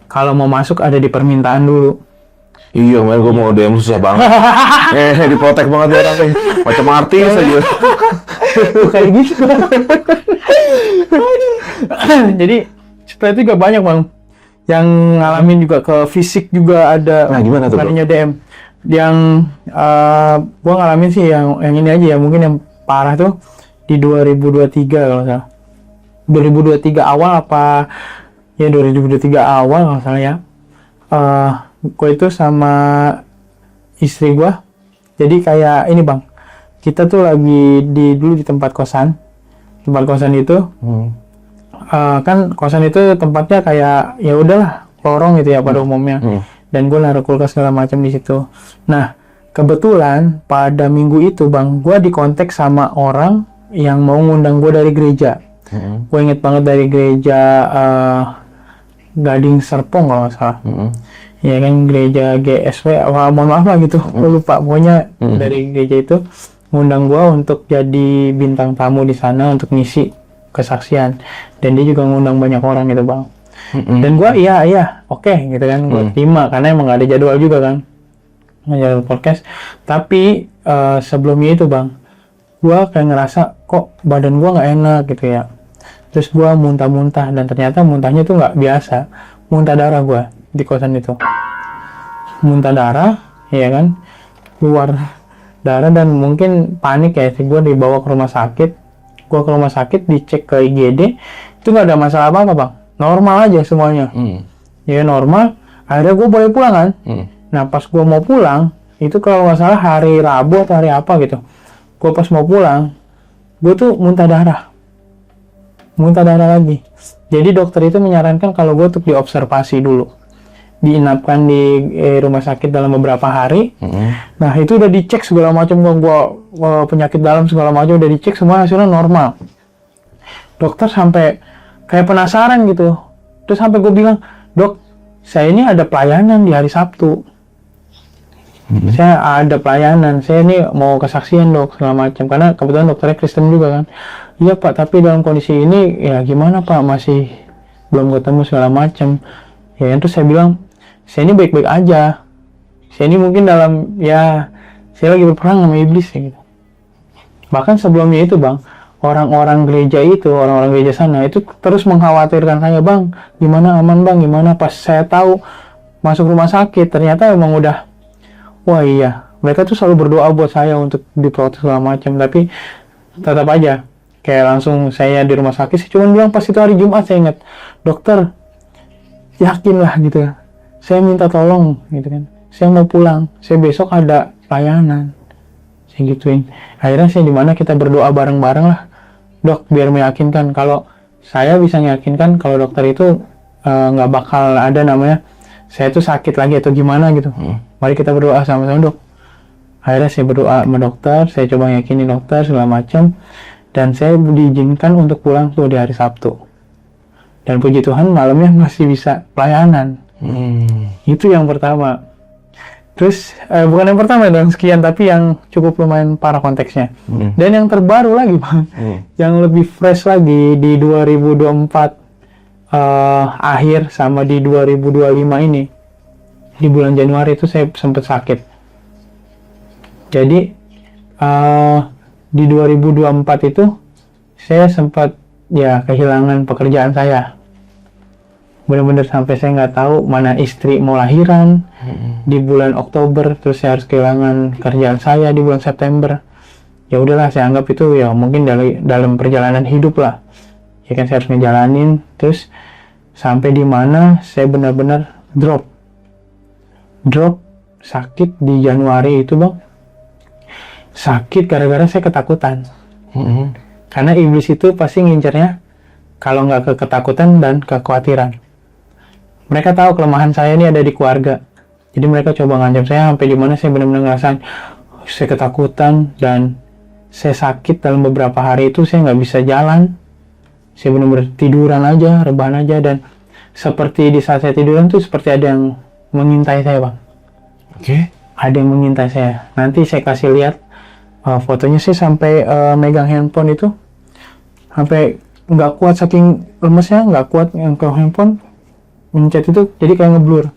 kalau mau masuk ada di permintaan dulu. Iya, kemarin gue mau DM susah banget. Diprotek banget ya orangnya, macam artis aja. Kayak gitu. Jadi setelah itu juga banyak bang yang ngalamin juga ke fisik juga ada. Nah gimana tuh bro? DM yang gua ngalamin sih yang ini aja ya, mungkin yang parah tuh di 2023 kalau salah. 2023 awal apa ya, 2023 awal kalau salah ya. Gue itu sama istri gue, jadi kayak ini bang, kita tuh lagi dulu di tempat kosan itu. Kan kosan itu tempatnya kayak ya udahlah lorong gitu ya pada umumnya. Dan gue naruh kulkas segala macam di situ. Nah kebetulan pada minggu itu bang, gue dikontak sama orang yang mau ngundang gue dari gereja. Gue inget banget dari gereja Gading Serpong kalau nggak salah. Ya kan, gereja GSW, mohon maaf lah gitu, gue lupa. Pokoknya dari gereja itu ngundang gue untuk jadi bintang tamu di sana untuk ngisi kesaksian. Dan dia juga ngundang banyak orang gitu bang. Dan gue iya oke gitu kan, gue terima karena emang gak ada jadwal juga kan, jadwal podcast. Tapi sebelumnya itu bang, gue kayak ngerasa kok badan gue nggak enak gitu ya. Terus gue muntah-muntah, dan ternyata muntahnya tuh nggak biasa, muntah darah gue di kosan itu. Muntah darah ya kan, keluar darah dan mungkin panik ya. Gue dibawa ke rumah sakit. Gue ke rumah sakit, dicek ke IGD, itu nggak ada masalah apa-apa bang, normal aja semuanya. Ya normal. Akhirnya gue boleh pulang kan. Nah pas gue mau pulang, itu kalau nggak salah hari Rabu atau hari apa gitu, gue pas mau pulang, gue tuh muntah darah lagi. Jadi dokter itu menyarankan kalau gue untuk diobservasi dulu, diinapkan di rumah sakit dalam beberapa hari. Nah itu udah dicek segala macam, gue penyakit dalam segala macam udah dicek, semua hasilnya normal. Dokter sampai kayak penasaran gitu, terus sampai gue bilang, dok, saya ini ada pelayanan di hari Sabtu. Saya ada pelayanan, saya ini mau kesaksian dok, segala macam. Karena kebetulan dokternya Kristen juga kan. Iya pak, tapi dalam kondisi ini ya gimana pak, masih belum ketemu segala macam. Ya terus saya bilang, saya ini baik-baik aja. Saya ini mungkin dalam, ya saya lagi berperang sama iblis ya gitu. Bahkan sebelumnya itu bang, orang-orang gereja sana itu terus mengkhawatirkan saya, bang, gimana aman bang, gimana. Pas saya tahu masuk rumah sakit, ternyata emang udah, wah iya, mereka tuh selalu berdoa buat saya untuk diprotes segala macam. Tapi tetap aja, kayak langsung saya di rumah sakit, saya cuma bilang pas itu hari Jumat, saya ingat, dokter, yakinlah gitu, saya minta tolong gitu kan, saya mau pulang, saya besok ada pelayanan, saya gituin. Akhirnya saya dimana kita berdoa bareng-bareng lah, dok, biar meyakinkan. Kalau saya bisa meyakinkan kalau dokter itu nggak bakal ada namanya saya tuh sakit lagi atau gimana gitu. Mari kita berdoa sama-sama dok. Akhirnya saya berdoa sama dokter, saya coba yakinin dokter segala macam, dan saya diizinkan untuk pulang tuh di hari Sabtu. Dan puji Tuhan malamnya masih bisa pelayanan. Itu yang pertama. Terus bukan yang pertama dong sekian, tapi yang cukup lumayan parah konteksnya. Dan yang terbaru lagi bang, yang lebih fresh lagi di 2024 akhir sama di 2025 ini, di bulan Januari itu saya sempat sakit. Jadi di 2024 itu saya sempat ya kehilangan pekerjaan saya. Benar-benar sampai saya nggak tahu mana istri mau lahiran di bulan Oktober, terus saya harus kehilangan kerjaan saya di bulan September. Ya udahlah, saya anggap itu ya mungkin dalam perjalanan hidup lah. Ya kan saya harus ngejalanin. Terus sampai di mana saya benar-benar drop sakit di Januari itu bang. Sakit gara-gara saya ketakutan. Karena iblis itu pasti ngincernya kalau nggak ke ketakutan dan kekhawatiran. Mereka tahu kelemahan saya ini ada di keluarga. Jadi mereka coba ngancam saya sampai di mana saya benar-benar ngerasain saya ketakutan dan saya sakit dalam beberapa hari itu. Saya nggak bisa jalan. Saya benar-benar tiduran aja, rebahan aja, dan seperti di saat saya tiduran tuh seperti ada yang mengintai saya bang. Ada yang mengintai saya. Nanti saya kasih lihat fotonya. Saya sampai megang handphone itu sampai nggak kuat, saking lemesnya nggak kuat yang ke handphone, mencet itu jadi kayak ngeblur.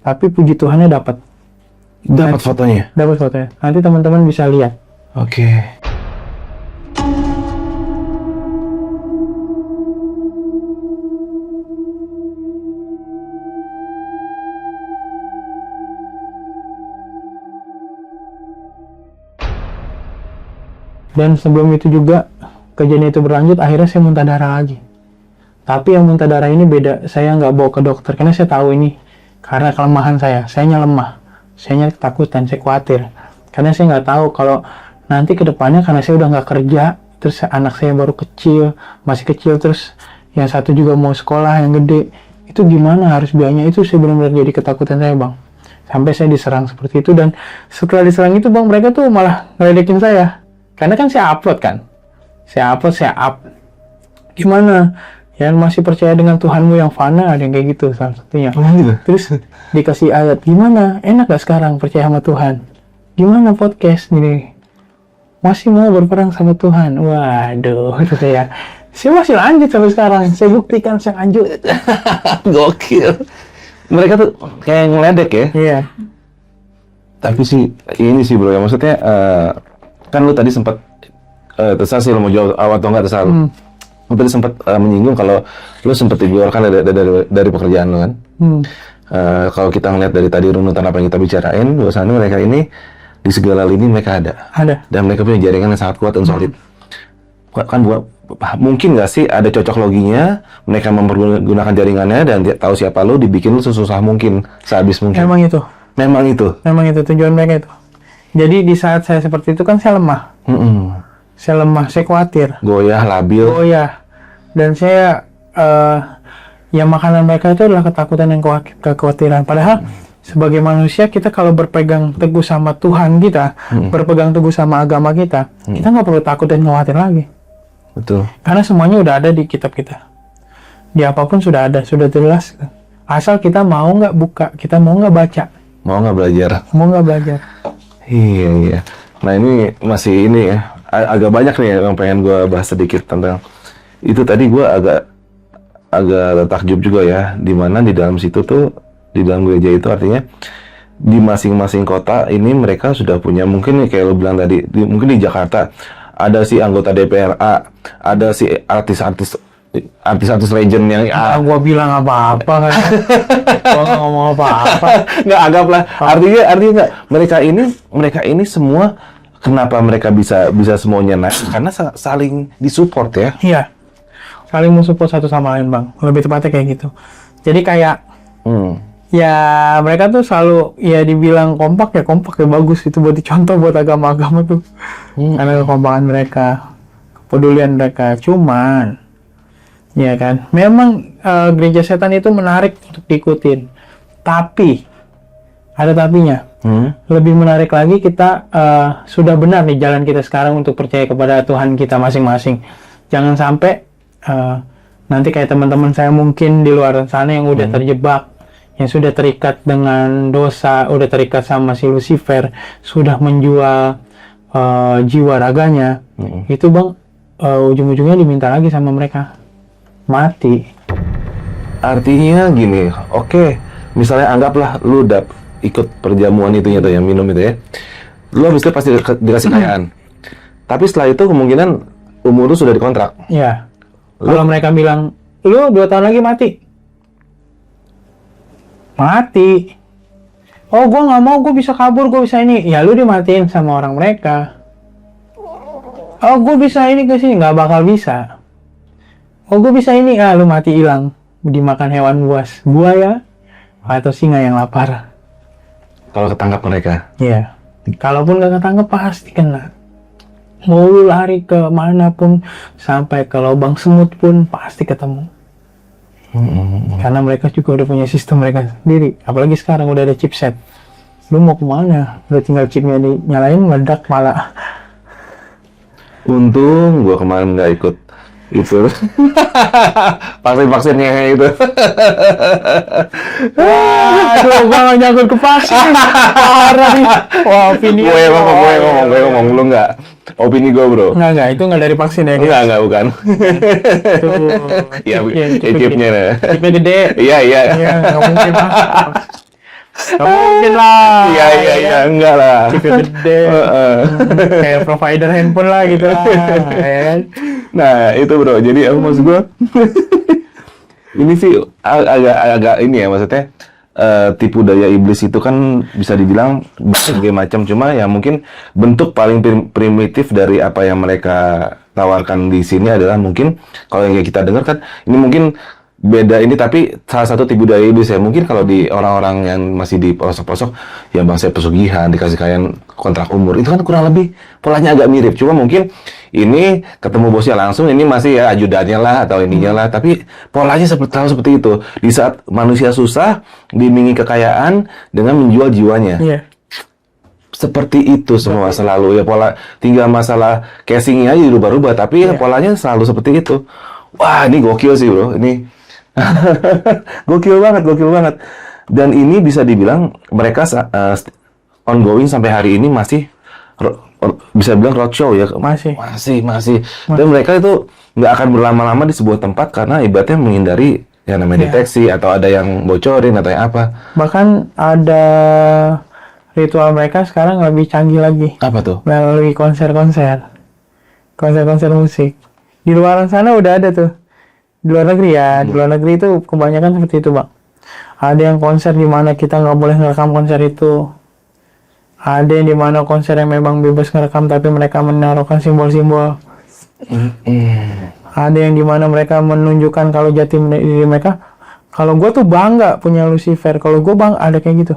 Tapi puji Tuhannya dapat fotonya. Nanti teman-teman bisa lihat. Dan sebelum itu juga kejadian itu berlanjut, akhirnya saya muntah darah lagi. Tapi yang muntah darah ini beda, saya nggak bawa ke dokter karena saya tahu ini karena kelemahan sayanya lemah, sayanya ketakutan, saya khawatir. Karena saya nggak tahu kalau nanti ke depannya, karena saya udah nggak kerja, terus anak saya baru masih kecil, terus yang satu juga mau sekolah yang gede, itu gimana harus biayanya. Itu saya benar-benar jadi ketakutan saya bang. Sampai saya diserang seperti itu, dan setelah diserang itu bang, mereka tuh malah ngeledekin saya. Karena kan saya upload kan, saya up. Gimana? Yang masih percaya dengan Tuhanmu yang fana, ada yang kayak gitu salah satunya. Terus dikasih ayat, gimana? Enak gak sekarang percaya sama Tuhan? Gimana podcast nih? Masih mau berperang sama Tuhan? Waduh, itu saya masih lanjut sampai sekarang. Saya buktikan saya lanjut. Gokil. Mereka tuh kayak ngeledek ya. Iya. Tapi sih ini sih bro, ya maksudnya kan lu tadi sempat terserah sih lu mau jawab awal atau enggak, terserah lu. Lu tadi sempat menyinggung kalau lu sempat dikeluarkan dari pekerjaan lu kan. Kalau kita ngeliat dari tadi runutan apa yang kita bicarain, bahwasannya mereka ini di segala lini mereka ada. Dan mereka punya jaringan yang sangat kuat dan solid. Kan mungkin nggak sih ada cocok loginya mereka mempergunakan jaringannya dan tahu siapa lo, dibikin lo sesusah mungkin, sehabis mungkin. Memang itu tujuan mereka itu. Jadi di saat saya seperti itu kan saya lemah. Saya lemah, saya khawatir. Goyah, labil. Dan saya ya makanan mereka itu adalah ketakutan dan kekhawatiran. Padahal sebagai manusia kita kalau berpegang teguh sama Tuhan kita, berpegang teguh sama agama kita, kita nggak perlu takut dan khawatir lagi. Betul. Karena semuanya udah ada di kitab kita. Di apapun sudah ada, sudah jelas. Asal kita mau nggak buka, kita mau nggak baca. Mau nggak belajar. Iya. Nah ini masih ini ya, agak banyak nih yang pengen gue bahas sedikit tentang itu. Tadi gue agak takjub juga ya, dimana di dalam situ tuh, di dalam gereja itu artinya di masing-masing kota ini mereka sudah punya, mungkin nih kayak lo bilang tadi, mungkin di Jakarta ada si anggota DPR A, ada si artis-artis legend yang gua bilang apa-apa kan. Gua nggak ngomong apa-apa. Nggak, anggaplah. Artinya nggak, mereka ini semua, kenapa mereka bisa semuanya naik? Karena saling disupport ya. Iya. Saling mensupport satu sama lain, Bang. Lebih tepatnya kayak gitu. Jadi kayak ya mereka tuh selalu ya dibilang kompak ya bagus, itu buat dicontoh buat agama-agama tuh. Karena kekompakan mereka, kepedulian mereka. Cuman ya kan, memang gereja setan itu menarik untuk diikutin. Tapi ada tapinya. Lebih menarik lagi kita sudah benar nih jalan kita sekarang untuk percaya kepada Tuhan kita masing-masing. Jangan sampai nanti kayak teman-teman saya mungkin di luar sana yang udah terjebak, yang sudah terikat dengan dosa, udah terikat sama si Lucifer, sudah menjual jiwa raganya. Itu Bang, ujung-ujungnya diminta lagi sama mereka mati. Artinya gini, oke, misalnya anggaplah lu udah ikut perjamuan itunya tuh, yang minum itu ya, lu habis itu pasti dikasih kekayaan. Tapi setelah itu kemungkinan umur lu sudah dikontrak. Iya. Kalau mereka bilang, lu 2 tahun lagi mati. Oh, gue nggak mau, gue bisa kabur, gue bisa ini. Ya lu dimatiin sama orang mereka. Oh, gue bisa ini ke sini, nggak bakal bisa. Oh, gue bisa ini, lu mati hilang, dimakan hewan buas, buaya atau singa yang lapar. Kalau ketangkap mereka. Iya. Kalaupun nggak ketangkap pasti kena. Mau lu lari ke mana pun, sampai ke lubang semut pun pasti ketemu. Karena mereka juga udah punya sistem mereka sendiri. Apalagi sekarang udah ada chipset. Lu mau kemana? Udah tinggal chipnya dinyalain, meledak malah. Untung gua kemarin nggak ikut itu vaksinnya itu. Aduh, gua nggak nyangkut ke vaksin. Parah nih. Wah, opini. Gue ngomong, lu nggak. Opini gue bro. Nggak, itu nggak dari vaksin ya? Nggak, bukan. Iya, chipnya. Chipnya gede. Iya. Iya, nggak mungkin lah. Nggak mungkin lah. Iya, enggak lah. Chipnya gede. Kayak provider handphone lah gitu lah. Nah, itu bro. Jadi aku maksud gue, ini sih agak ini ya, maksudnya tipu daya iblis itu kan bisa dibilang berbagai macam, cuma ya mungkin bentuk paling primitif dari apa yang mereka tawarkan di sini adalah mungkin kalau yang kita dengar kan ini mungkin beda ini, tapi salah satu tipu daya iblis ya. Mungkin kalau di orang-orang yang masih di pelosok-pelosok ya bangsa pesugihan, dikasih kekayaan, kontrak umur, itu kan kurang lebih polanya agak mirip. Cuma mungkin ini ketemu bosnya langsung, ini masih ya ajudannya lah atau ininya lah, tapi polanya seperti itu. Di saat manusia susah, diiming kekayaan dengan menjual jiwanya. Iya. Seperti itu semua selalu ya, pola, tinggal masalah casingnya aja dirubah-rubah, tapi ya polanya selalu seperti itu. Wah, ini gokil sih bro, ini gokil banget. Dan ini bisa dibilang mereka ongoing sampai hari ini, masih bisa bilang roadshow ya. Masih. Dan mereka itu nggak akan berlama-lama di sebuah tempat karena ibaratnya menghindari yang namanya deteksi atau ada yang bocorin atau yang apa. Bahkan ada Ritual mereka sekarang lebih canggih lagi. Apa tuh? Melalui konser-konser musik. Di luar sana udah ada tuh. Di luar negeri ya, di luar negeri itu kebanyakan seperti itu, Bang. Ada yang konser di mana kita nggak boleh ngerekam konser itu. Ada yang di mana konser yang memang bebas ngerekam tapi mereka menaruhkan simbol-simbol. Ada yang di mana mereka menunjukkan kalau jati diri mereka. Kalau gue tuh bangga punya Lucifer. Kalau gue ada kayak gitu.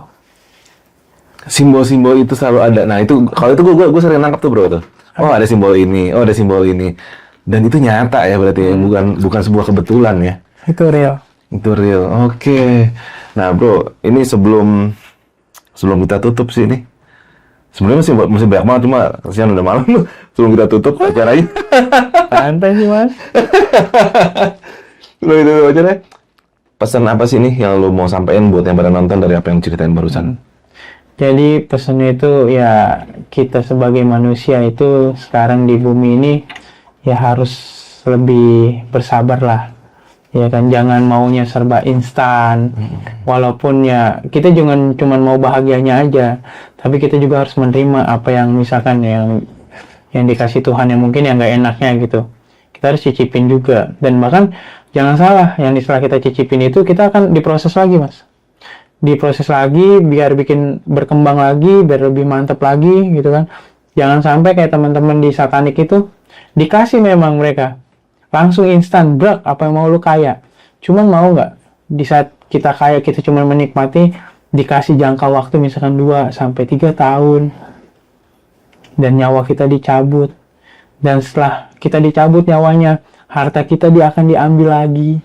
Simbol-simbol itu selalu ada. Nah itu kalau itu gue sering nangkap tuh bro tuh. Oh ada simbol ini, oh ada simbol ini. Dan itu nyata ya berarti bukan sebuah kebetulan ya. Itu real. Itu real. Oke. Nah bro, ini sebelum kita tutup sih ini. Sebenarnya masih banyak banget, cuma kasihan udah malam. Sebelum kita tutup acaranya. Santai sih mas. Sebelum kita tutup acaranya. Pesan apa sih nih yang lo mau sampaikan buat yang pada nonton dari apa yang ceritain barusan? Jadi pesannya itu ya kita sebagai manusia itu sekarang di bumi ini ya harus lebih bersabar lah. Ya kan, jangan maunya serba instan. Walaupun ya kita jangan cuma mau bahagianya aja, tapi kita juga harus menerima apa yang misalkan yang dikasih Tuhan yang mungkin yang nggak enaknya gitu. Kita harus cicipin juga. Dan bahkan jangan salah, yang setelah kita cicipin itu kita akan diproses lagi mas. Diproses lagi biar bikin berkembang lagi, biar lebih mantep lagi gitu kan. Jangan sampai kayak teman-teman di satanik itu dikasih memang mereka langsung instan, brak, apa yang mau lu kaya. Cuman mau nggak di saat kita kaya kita cuma menikmati, dikasih jangka waktu misalkan 2 sampai 3 tahun dan nyawa kita dicabut. Dan setelah kita dicabut nyawanya, harta kita akan diambil lagi.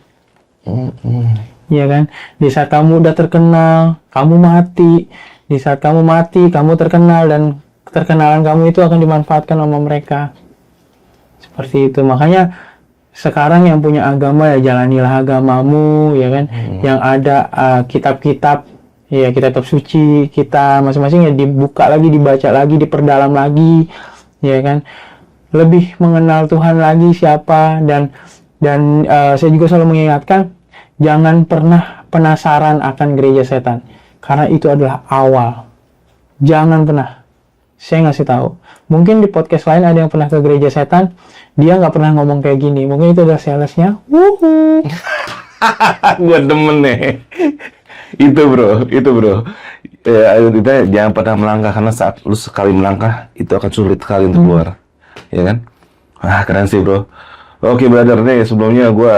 Iya kan? Di saat kamu udah terkenal, kamu mati. Di saat kamu mati, kamu terkenal dan keterkenalan kamu itu akan dimanfaatkan sama mereka. Seperti itu. Makanya sekarang yang punya agama ya jalanilah agamamu, ya kan? Yang ada kitab-kitab, ya kitab suci kita masing-masing ya dibuka lagi, dibaca lagi, diperdalam lagi, ya kan? Lebih mengenal Tuhan lagi siapa dan saya juga selalu mengingatkan jangan pernah penasaran akan gereja setan karena itu adalah awal. Jangan pernah. Saya ngasih tahu. Mungkin di podcast lain ada yang pernah ke gereja setan, dia nggak pernah ngomong kayak gini. Mungkin itu adalah salesnya. Wuhu. Gue demen nih. Itu bro. Ya, kita jangan pernah melangkah karena saat lu sekali melangkah itu akan sulit sekali untuk keluar. Ya kan? Wah keren sih bro. Oke brother nih sebelumnya gue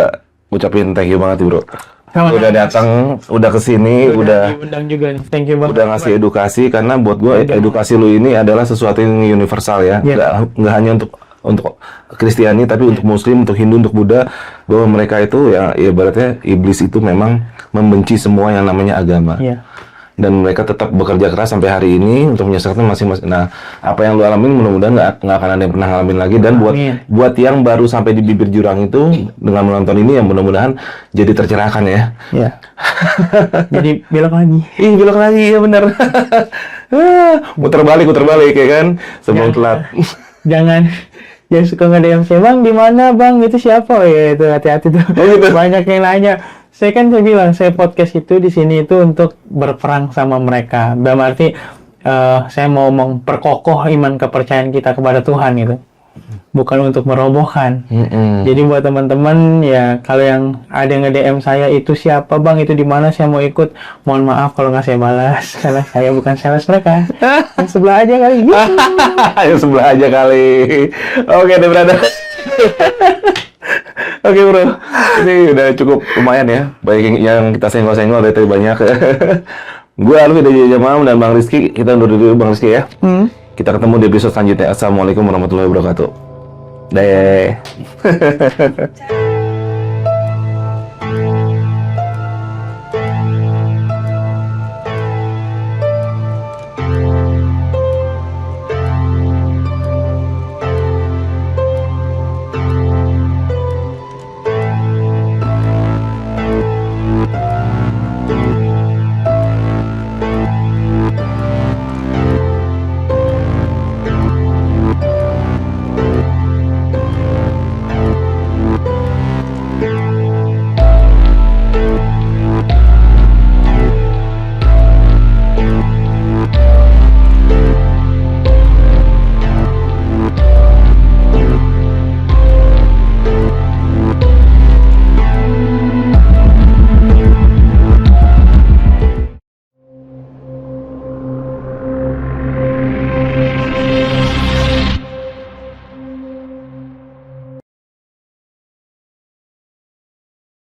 ucapin thank you banget bro. Udah datang, udah kesini, udah diundang juga nih. Thank you banget. Udah ngasih edukasi karena buat gue edukasi lu ini adalah sesuatu yang universal ya. Nggak hanya untuk Kristiani tapi untuk Muslim, untuk Hindu, untuk Buddha, bahwa mereka itu ya ibaratnya iblis itu memang membenci semua yang namanya agama. Dan mereka tetap bekerja keras sampai hari ini untuk menyelesaikan masing-masing. Nah, apa yang lu alamin mudah-mudahan nggak akan ada yang pernah ngalamin lagi. Dan buat yang baru sampai di bibir jurang itu dengan menonton ini, yang mudah-mudahan jadi tercerahkan ya. Iya. Jadi belok lagi. Belok lagi ya benar. Muter balik ya kan sebelum telat. Jangan suka nge-DM saya, bang di mana bang, itu siapa ya, itu hati-hati tuh. Banyak yang nanya. Saya bilang saya podcast itu di sini itu untuk berperang sama mereka. Dalam arti saya mau memperkokoh iman kepercayaan kita kepada Tuhan gitu. Bukan untuk merobohkan. Jadi buat teman-teman ya kalau yang ada yang nge-DM saya itu siapa bang, itu di mana saya mau ikut. Mohon maaf kalau nggak saya balas karena saya bukan sales mereka. Yang sebelah aja kali. Yang sebelah aja kali. Oke deh brother. Oke bro, ini udah cukup lumayan ya. Banyak yang kita senggol-senggol dari banyak. Gue Alwi dari Jaya Malam dan Bang Rizky. Kita undur dulu Bang Rizky ya. Kita ketemu di episode selanjutnya. Assalamualaikum warahmatullahi wabarakatuh. Deh.